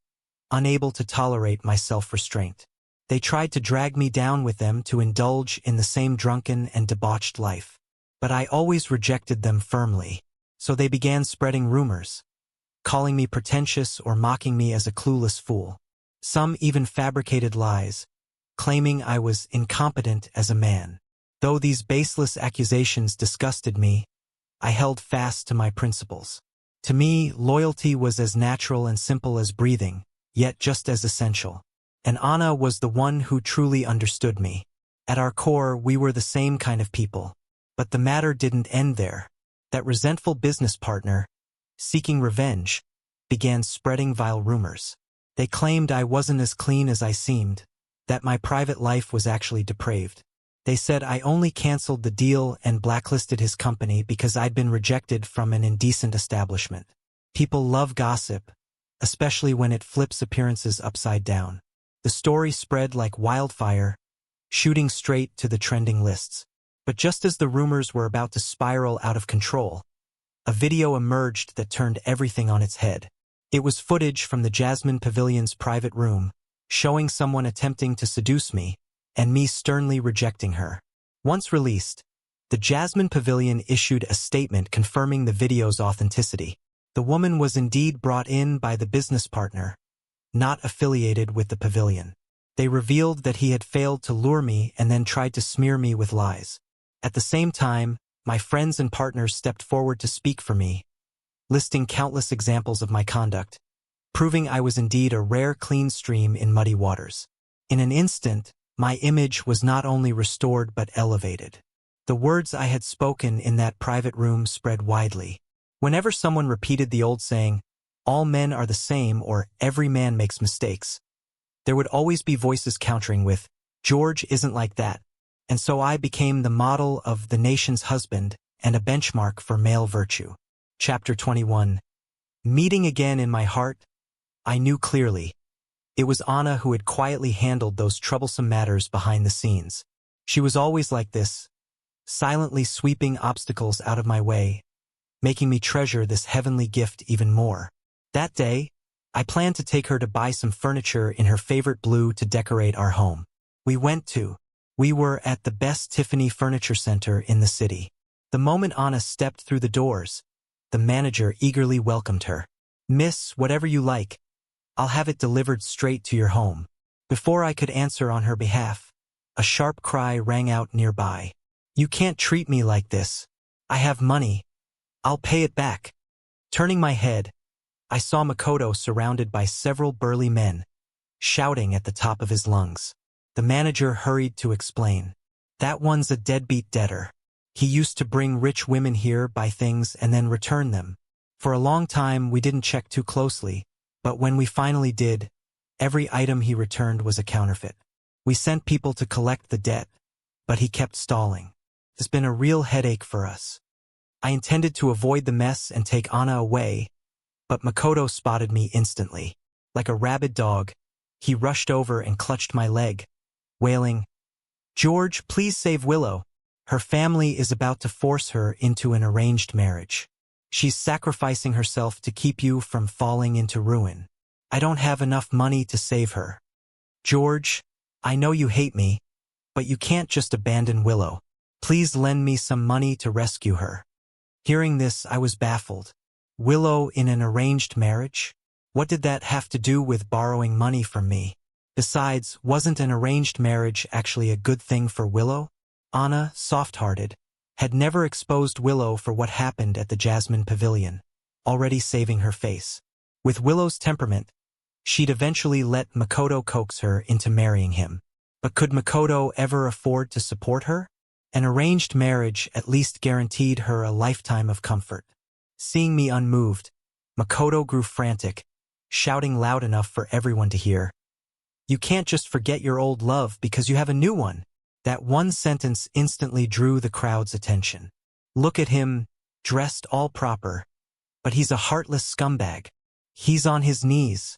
unable to tolerate my self-restraint. They tried to drag me down with them to indulge in the same drunken and debauched life. But I always rejected them firmly, so they began spreading rumors, calling me pretentious or mocking me as a clueless fool. Some even fabricated lies, claiming I was incompetent as a man. Though these baseless accusations disgusted me, I held fast to my principles. To me, loyalty was as natural and simple as breathing, yet just as essential. And Anna was the one who truly understood me. At our core, we were the same kind of people. But the matter didn't end there. That resentful business partner, seeking revenge, began spreading vile rumors. They claimed I wasn't as clean as I seemed, that my private life was actually depraved. They said I only canceled the deal and blacklisted his company because I'd been rejected from an indecent establishment. People love gossip, especially when it flips appearances upside down. The story spread like wildfire, shooting straight to the trending lists. But just as the rumors were about to spiral out of control, a video emerged that turned everything on its head. It was footage from the Jasmine Pavilion's private room, showing someone attempting to seduce me, and me sternly rejecting her. Once released, the Jasmine Pavilion issued a statement confirming the video's authenticity. The woman was indeed brought in by the business partner, not affiliated with the pavilion. They revealed that he had failed to lure me and then tried to smear me with lies. At the same time, my friends and partners stepped forward to speak for me, listing countless examples of my conduct, proving I was indeed a rare clean stream in muddy waters. In an instant, my image was not only restored but elevated. The words I had spoken in that private room spread widely. Whenever someone repeated the old saying, "All men are the same," or "Every man makes mistakes," there would always be voices countering with, "George isn't like that." And so I became the model of the nation's husband and a benchmark for male virtue. Chapter 21. Meeting again in my heart, I knew clearly. It was Anna who had quietly handled those troublesome matters behind the scenes. She was always like this, silently sweeping obstacles out of my way, making me treasure this heavenly gift even more. That day, I planned to take her to buy some furniture in her favorite blue to decorate our home. We were at the best Tiffany furniture center in the city. The moment Anna stepped through the doors, the manager eagerly welcomed her. "Miss, whatever you like, I'll have it delivered straight to your home." Before I could answer on her behalf, a sharp cry rang out nearby. "You can't treat me like this. I have money. I'll pay it back." Turning my head, I saw Makoto surrounded by several burly men, shouting at the top of his lungs. The manager hurried to explain. "That one's a deadbeat debtor. He used to bring rich women here, buy things, and then return them. For a long time we didn't check too closely, but when we finally did, every item he returned was a counterfeit. We sent people to collect the debt, but he kept stalling. It's been a real headache for us." I intended to avoid the mess and take Anna away, but Makoto spotted me instantly. Like a rabid dog, he rushed over and clutched my leg, wailing, "George, please save Willow. Her family is about to force her into an arranged marriage. She's sacrificing herself to keep you from falling into ruin. I don't have enough money to save her. George, I know you hate me, but you can't just abandon Willow. Please lend me some money to rescue her." Hearing this, I was baffled. Willow in an arranged marriage? What did that have to do with borrowing money from me? Besides, wasn't an arranged marriage actually a good thing for Willow? Anna, soft-hearted, had never exposed Willow for what happened at the Jasmine Pavilion, already saving her face. With Willow's temperament, she'd eventually let Makoto coax her into marrying him. But could Makoto ever afford to support her? An arranged marriage at least guaranteed her a lifetime of comfort. Seeing me unmoved, Makoto grew frantic, shouting loud enough for everyone to hear, "You can't just forget your old love because you have a new one." That one sentence instantly drew the crowd's attention. "Look at him, dressed all proper, but he's a heartless scumbag. He's on his knees.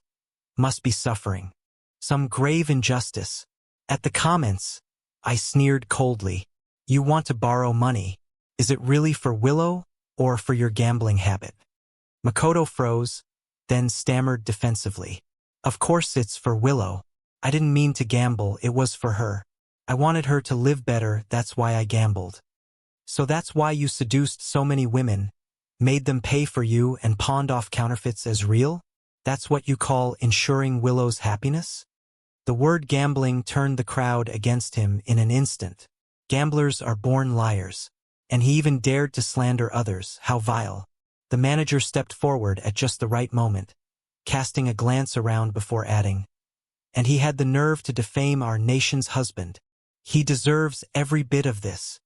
Must be suffering some grave injustice." At the comments, I sneered coldly. "You want to borrow money. Is it really for Willow or for your gambling habit?" Makoto froze, then stammered defensively. "Of course it's for Willow. I didn't mean to gamble, it was for her. I wanted her to live better, that's why I gambled." "So that's why you seduced so many women, made them pay for you and pawned off counterfeits as real? That's what you call ensuring Willow's happiness?" The word gambling turned the crowd against him in an instant. Gamblers are born liars. And he even dared to slander others. How vile. The manager stepped forward at just the right moment, casting a glance around before adding, "And he had the nerve to defame our nation's husband. He deserves every bit of this."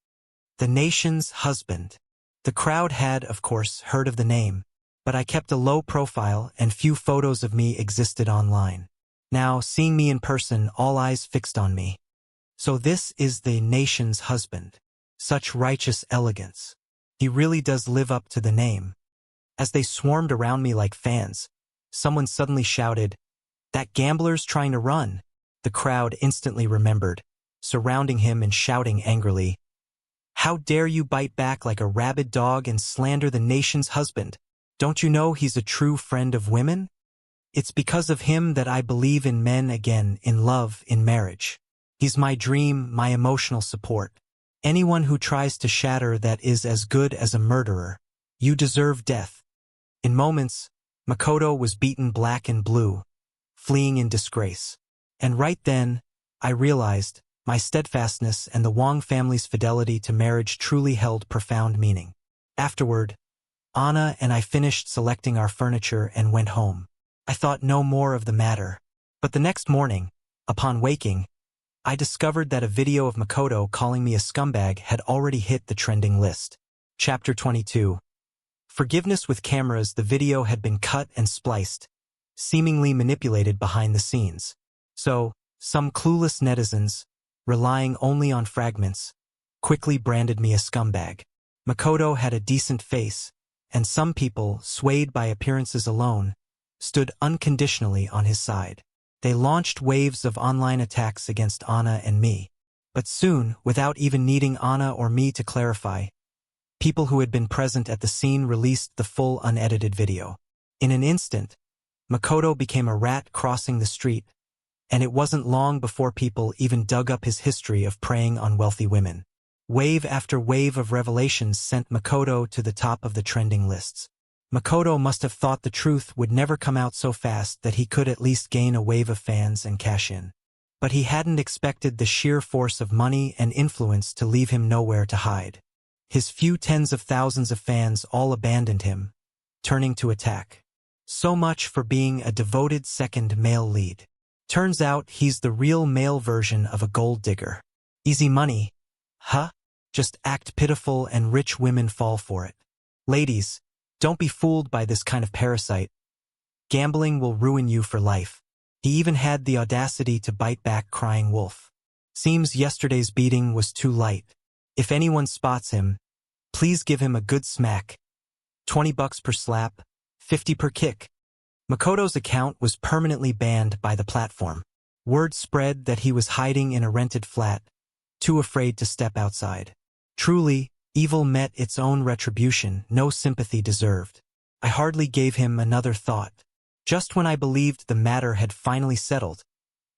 The nation's husband. The crowd had, of course, heard of the name, but I kept a low profile and few photos of me existed online. Now, seeing me in person, all eyes fixed on me. So this is the nation's husband. Such righteous elegance. He really does live up to the name. As they swarmed around me like fans, someone suddenly shouted, "That gambler's trying to run." The crowd instantly remembered, surrounding him and shouting angrily, "How dare you bite back like a rabid dog and slander the nation's husband? Don't you know he's a true friend of women? It's because of him that I believe in men again, in love, in marriage. He's my dream, my emotional support. Anyone who tries to shatter that is as good as a murderer. You deserve death." In moments, Makoto was beaten black and blue, fleeing in disgrace. And right then, I realized my steadfastness and the Wong family's fidelity to marriage truly held profound meaning. Afterward, Anna and I finished selecting our furniture and went home. I thought no more of the matter. But the next morning, upon waking, I discovered that a video of Makoto calling me a scumbag had already hit the trending list. Chapter 22. Forgiveness with cameras. The video had been cut and spliced, seemingly manipulated behind the scenes. So, some clueless netizens, relying only on fragments, quickly branded me a scumbag. Makoto had a decent face, and some people, swayed by appearances alone, stood unconditionally on his side. They launched waves of online attacks against Anna and me. But soon, without even needing Anna or me to clarify, people who had been present at the scene released the full unedited video. In an instant, Makoto became a rat crossing the street, and it wasn't long before people even dug up his history of preying on wealthy women. Wave after wave of revelations sent Makoto to the top of the trending lists. Makoto must have thought the truth would never come out so fast that he could at least gain a wave of fans and cash in. But he hadn't expected the sheer force of money and influence to leave him nowhere to hide. His few tens of thousands of fans all abandoned him, turning to attack. So much for being a devoted second male lead. Turns out he's the real male version of a gold digger. Easy money, huh? Just act pitiful and rich women fall for it. Ladies, don't be fooled by this kind of parasite. Gambling will ruin you for life. He even had the audacity to bite back crying wolf. Seems yesterday's beating was too light. If anyone spots him, please give him a good smack. $20 per slap, 50 per kick. Makoto's account was permanently banned by the platform. Word spread that he was hiding in a rented flat, too afraid to step outside. Truly, evil met its own retribution, no sympathy deserved. I hardly gave him another thought. Just when I believed the matter had finally settled,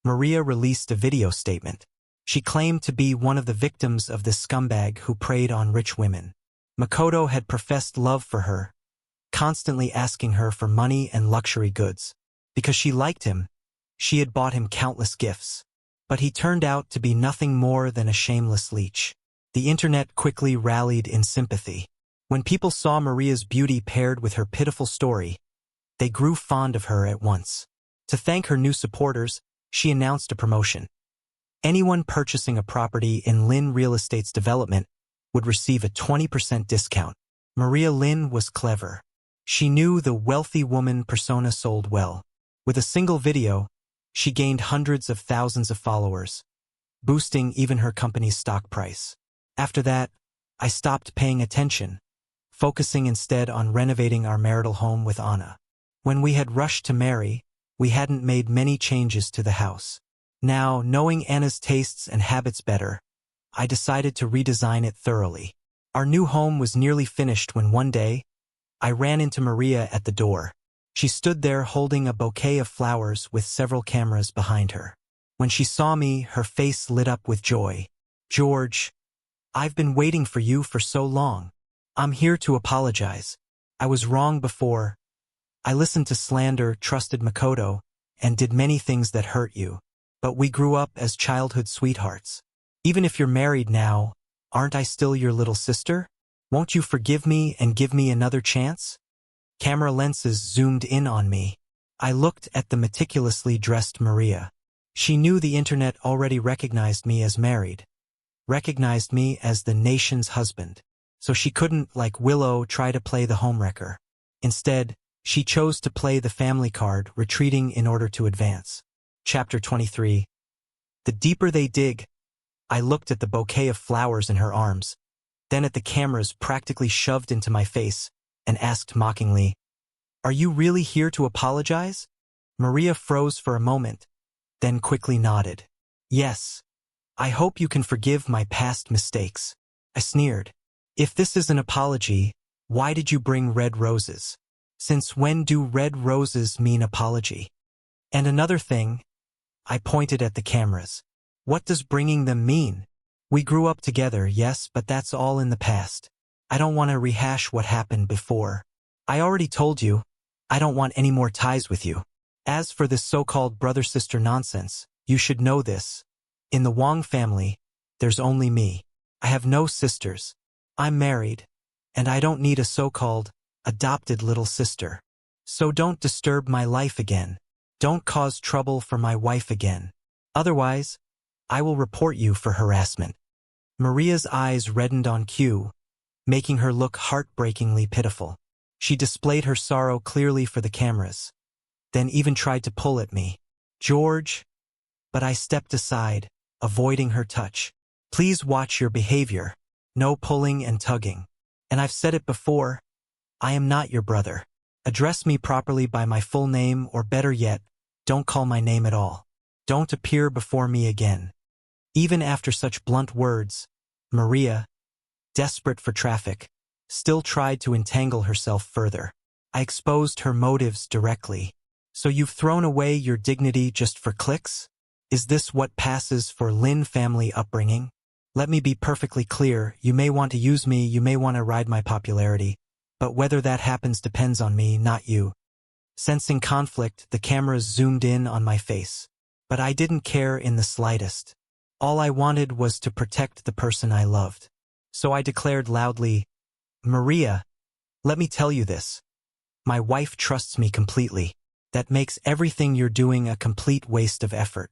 Maria released a video statement. She claimed to be one of the victims of this scumbag who preyed on rich women. Makoto had professed love for her, constantly asking her for money and luxury goods. Because she liked him, she had bought him countless gifts. But he turned out to be nothing more than a shameless leech. The internet quickly rallied in sympathy. When people saw Maria's beauty paired with her pitiful story, they grew fond of her at once. To thank her new supporters, she announced a promotion. Anyone purchasing a property in Lin Real Estate's development would receive a 20% discount. Maria Lin was clever. She knew the wealthy woman persona sold well. With a single video, she gained hundreds of thousands of followers, boosting even her company's stock price. After that, I stopped paying attention, focusing instead on renovating our marital home with Anna. When we had rushed to marry, we hadn't made many changes to the house. Now, knowing Anna's tastes and habits better, I decided to redesign it thoroughly. Our new home was nearly finished when one day, I ran into Maria at the door. She stood there holding a bouquet of flowers with several cameras behind her. When she saw me, her face lit up with joy. "George, I've been waiting for you for so long. I'm here to apologize. I was wrong before. I listened to slander, trusted Makoto, and did many things that hurt you. But we grew up as childhood sweethearts. Even if you're married now, aren't I still your little sister? Won't you forgive me and give me another chance?" Camera lenses zoomed in on me. I looked at the meticulously dressed Maria. She knew the internet already recognized me as married, recognized me as the nation's husband. So she couldn't, like Willow, try to play the homewrecker. Instead, she chose to play the family card, retreating in order to advance. Chapter 23. The deeper they dig, I looked at the bouquet of flowers in her arms, then at the cameras practically shoved into my face, and asked mockingly, "Are you really here to apologize?" Maria froze for a moment, then quickly nodded. "Yes. I hope you can forgive my past mistakes." I sneered. "If this is an apology, why did you bring red roses? Since when do red roses mean apology? And another thing," I pointed at the cameras, "what does bringing them mean? We grew up together, yes, but that's all in the past. I don't want to rehash what happened before." I already told you, I don't want any more ties with you. As for this so-called brother-sister nonsense, you should know this. In the Wong family, there's only me. I have no sisters. I'm married, and I don't need a so-called adopted little sister. So don't disturb my life again. Don't cause trouble for my wife again. Otherwise, I will report you for harassment. Maria's eyes reddened on cue, making her look heartbreakingly pitiful. She displayed her sorrow clearly for the cameras, then even tried to pull at me. George, but I stepped aside, avoiding her touch. Please watch your behavior. No pulling and tugging. And I've said it before, I am not your brother. Address me properly by my full name, or better yet, don't call my name at all. Don't appear before me again. Even after such blunt words, Maria, desperate for traffic, still tried to entangle herself further. I exposed her motives directly. So you've thrown away your dignity just for clicks? Is this what passes for Lin family upbringing? Let me be perfectly clear, you may want to use me, you may want to ride my popularity, but whether that happens depends on me, not you. Sensing conflict, the cameras zoomed in on my face. But I didn't care in the slightest. All I wanted was to protect the person I loved. So I declared loudly, Maria, let me tell you this. My wife trusts me completely. That makes everything you're doing a complete waste of effort.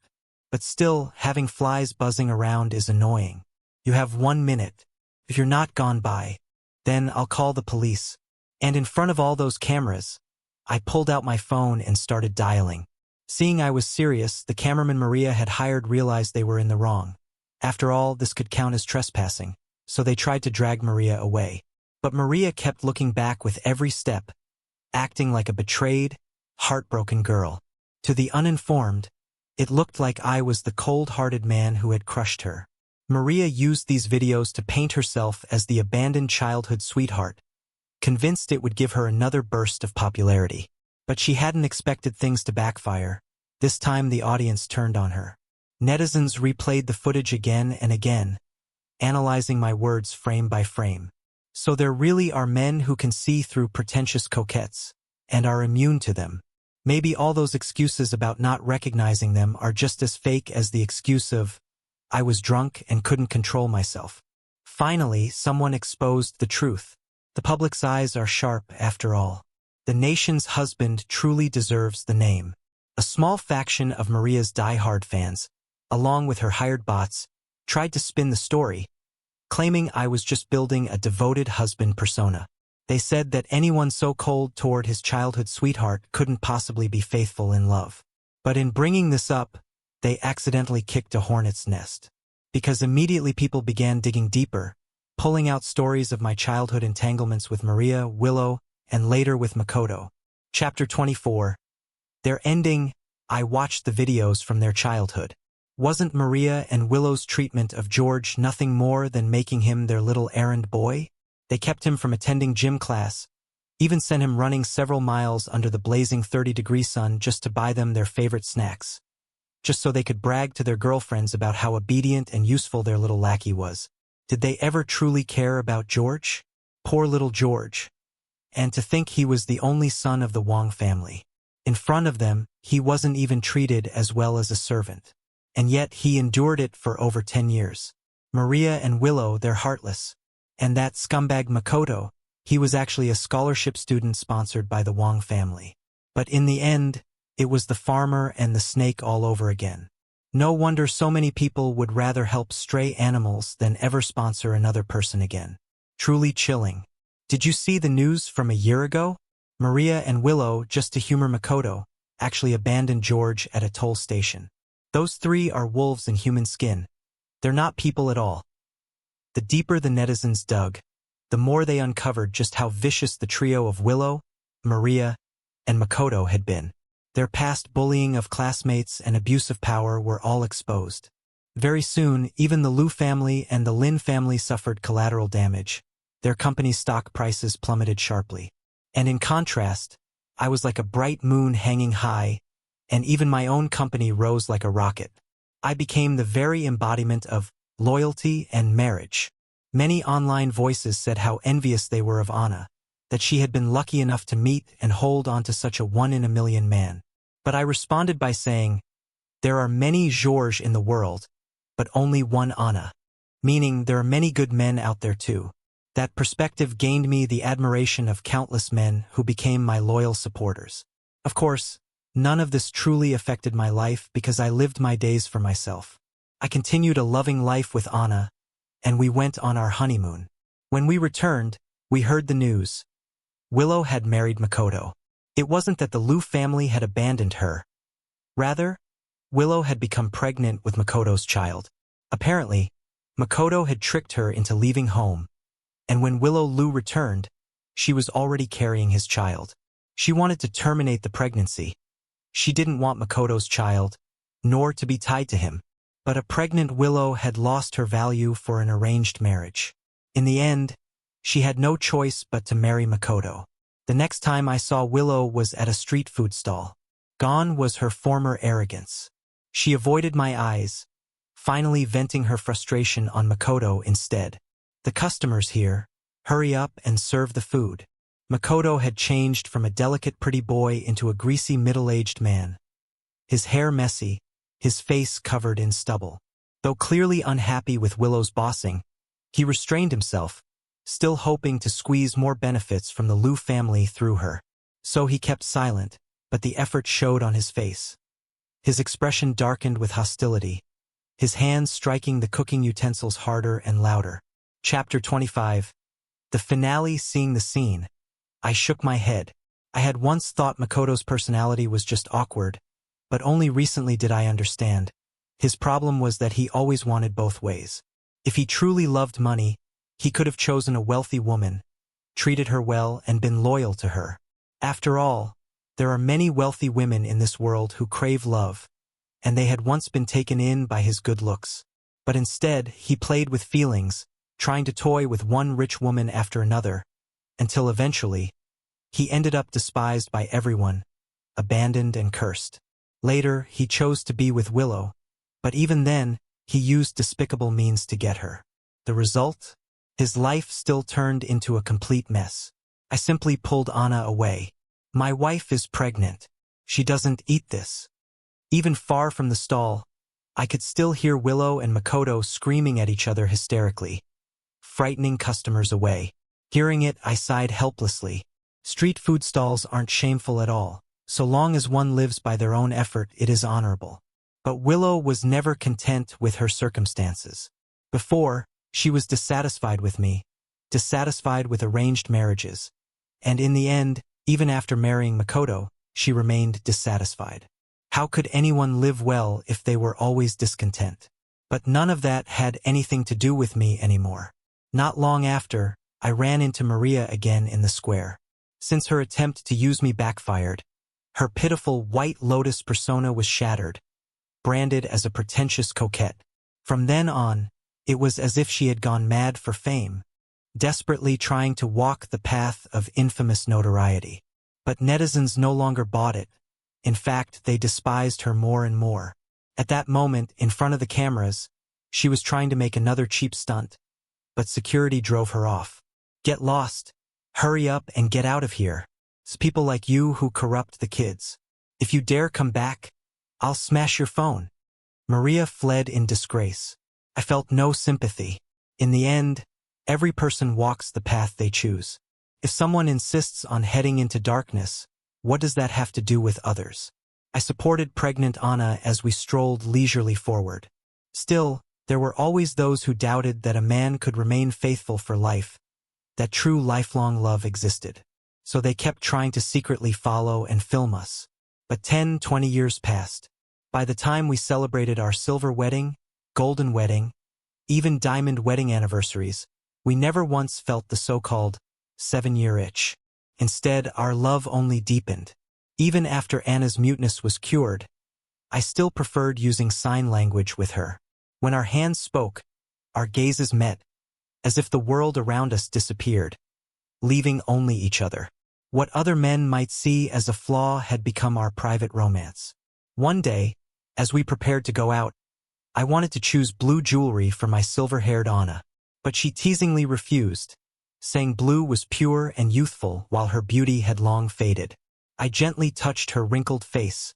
But still, having flies buzzing around is annoying. You have 1 minute. If you're not gone by, then I'll call the police. And in front of all those cameras, I pulled out my phone and started dialing. Seeing I was serious, the cameraman Maria had hired realized they were in the wrong. After all, this could count as trespassing, so they tried to drag Maria away. But Maria kept looking back with every step, acting like a betrayed, heartbroken girl. To the uninformed, it looked like I was the cold-hearted man who had crushed her. Maria used these videos to paint herself as the abandoned childhood sweetheart, convinced it would give her another burst of popularity. But she hadn't expected things to backfire. This time the audience turned on her. Netizens replayed the footage again and again, analyzing my words frame by frame. So there really are men who can see through pretentious coquettes, and are immune to them. Maybe all those excuses about not recognizing them are just as fake as the excuse of, I was drunk and couldn't control myself. Finally, someone exposed the truth. The public's eyes are sharp, after all. The nation's husband truly deserves the name. A small faction of Maria's die-hard fans, along with her hired bots, tried to spin the story, claiming I was just building a devoted husband persona. They said that anyone so cold toward his childhood sweetheart couldn't possibly be faithful in love. But in bringing this up, they accidentally kicked a hornet's nest. Because immediately people began digging deeper, pulling out stories of my childhood entanglements with Maria, Willow, and later with Makoto. Chapter 24. Their ending, I watched the videos from their childhood. Wasn't Maria and Willow's treatment of George nothing more than making him their little errand boy? They kept him from attending gym class, even sent him running several miles under the blazing 30-degree sun just to buy them their favorite snacks, just so they could brag to their girlfriends about how obedient and useful their little lackey was. Did they ever truly care about George? Poor little George. And to think he was the only son of the Wong family. In front of them, he wasn't even treated as well as a servant. And yet he endured it for over 10 years. Maria and Willow, they're heartless. And that scumbag Makoto, he was actually a scholarship student sponsored by the Wong family. But in the end, it was the farmer and the snake all over again. No wonder so many people would rather help stray animals than ever sponsor another person again. Truly chilling. Did you see the news from a year ago? Maria and Willow, just to humor Makoto, actually abandoned George at a toll station. Those three are wolves in human skin. They're not people at all. The deeper the netizens dug, the more they uncovered just how vicious the trio of Willow, Maria, and Makoto had been. Their past bullying of classmates and abuse of power were all exposed. Very soon, even the Liu family and the Lin family suffered collateral damage. Their company's stock prices plummeted sharply. And in contrast, I was like a bright moon hanging high, and even my own company rose like a rocket. I became the very embodiment of loyalty and marriage. Many online voices said how envious they were of Anna, that she had been lucky enough to meet and hold on to such a one-in-a-million man. But I responded by saying, there are many Georges in the world, but only one Anna. Meaning there are many good men out there too. That perspective gained me the admiration of countless men who became my loyal supporters. Of course, none of this truly affected my life because I lived my days for myself. I continued a loving life with Anna, and we went on our honeymoon. When we returned, we heard the news. Willow had married Makoto. It wasn't that the Liu family had abandoned her. Rather, Willow had become pregnant with Makoto's child. Apparently, Makoto had tricked her into leaving home, and when Willow Liu returned, she was already carrying his child. She wanted to terminate the pregnancy. She didn't want Makoto's child, nor to be tied to him. But a pregnant Willow had lost her value for an arranged marriage. In the end, she had no choice but to marry Makoto. The next time I saw Willow was at a street food stall. Gone was her former arrogance. She avoided my eyes, finally venting her frustration on Makoto instead. The customers here, hurry up and serve the food. Makoto had changed from a delicate pretty boy into a greasy middle-aged man. His hair messy, his face covered in stubble. Though clearly unhappy with Willow's bossing, he restrained himself, still hoping to squeeze more benefits from the Liu family through her. So he kept silent, but the effort showed on his face. His expression darkened with hostility, his hands striking the cooking utensils harder and louder. Chapter 25. The finale. Seeing the scene, I shook my head. I had once thought Makoto's personality was just awkward, but only recently did I understand. His problem was that he always wanted both ways. If he truly loved money, he could have chosen a wealthy woman, treated her well, and been loyal to her. After all, there are many wealthy women in this world who crave love, and they had once been taken in by his good looks. But instead, he played with feelings, trying to toy with one rich woman after another, until eventually, he ended up despised by everyone, abandoned and cursed. Later, he chose to be with Willow, but even then, he used despicable means to get her. The result? His life still turned into a complete mess. I simply pulled Anna away. My wife is pregnant. She doesn't eat this. Even far from the stall, I could still hear Willow and Makoto screaming at each other hysterically, frightening customers away. Hearing it, I sighed helplessly. Street food stalls aren't shameful at all. So long as one lives by their own effort, it is honorable. But Willow was never content with her circumstances. Before, she was dissatisfied with me, dissatisfied with arranged marriages. And in the end, even after marrying Makoto, she remained dissatisfied. How could anyone live well if they were always discontent? But none of that had anything to do with me anymore. Not long after, I ran into Maria again in the square. Since her attempt to use me backfired, her pitiful White Lotus persona was shattered, branded as a pretentious coquette. From then on, it was as if she had gone mad for fame, desperately trying to walk the path of infamous notoriety. But netizens no longer bought it. In fact, they despised her more and more. At that moment, in front of the cameras, she was trying to make another cheap stunt, but security drove her off. Get lost. Hurry up and get out of here. It's people like you who corrupt the kids. If you dare come back, I'll smash your phone. Maria fled in disgrace. I felt no sympathy. In the end, every person walks the path they choose. If someone insists on heading into darkness, what does that have to do with others? I supported pregnant Anna as we strolled leisurely forward. Still, there were always those who doubted that a man could remain faithful for life, that true lifelong love existed. So they kept trying to secretly follow and film us. But 10-20 years passed. By the time we celebrated our silver wedding, golden wedding, even diamond wedding anniversaries, we never once felt the so-called 7-year itch. Instead, our love only deepened. Even after Anna's muteness was cured, I still preferred using sign language with her. When our hands spoke, our gazes met, as if the world around us disappeared, leaving only each other. What other men might see as a flaw had become our private romance. One day, as we prepared to go out, I wanted to choose blue jewelry for my silver-haired Anna, but she teasingly refused, saying blue was pure and youthful while her beauty had long faded. I gently touched her wrinkled face,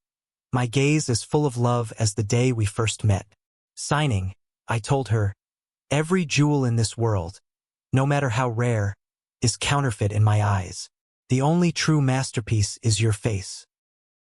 my gaze as full of love as the day we first met. Signing, I told her, every jewel in this world, no matter how rare, is counterfeit in my eyes. The only true masterpiece is your face.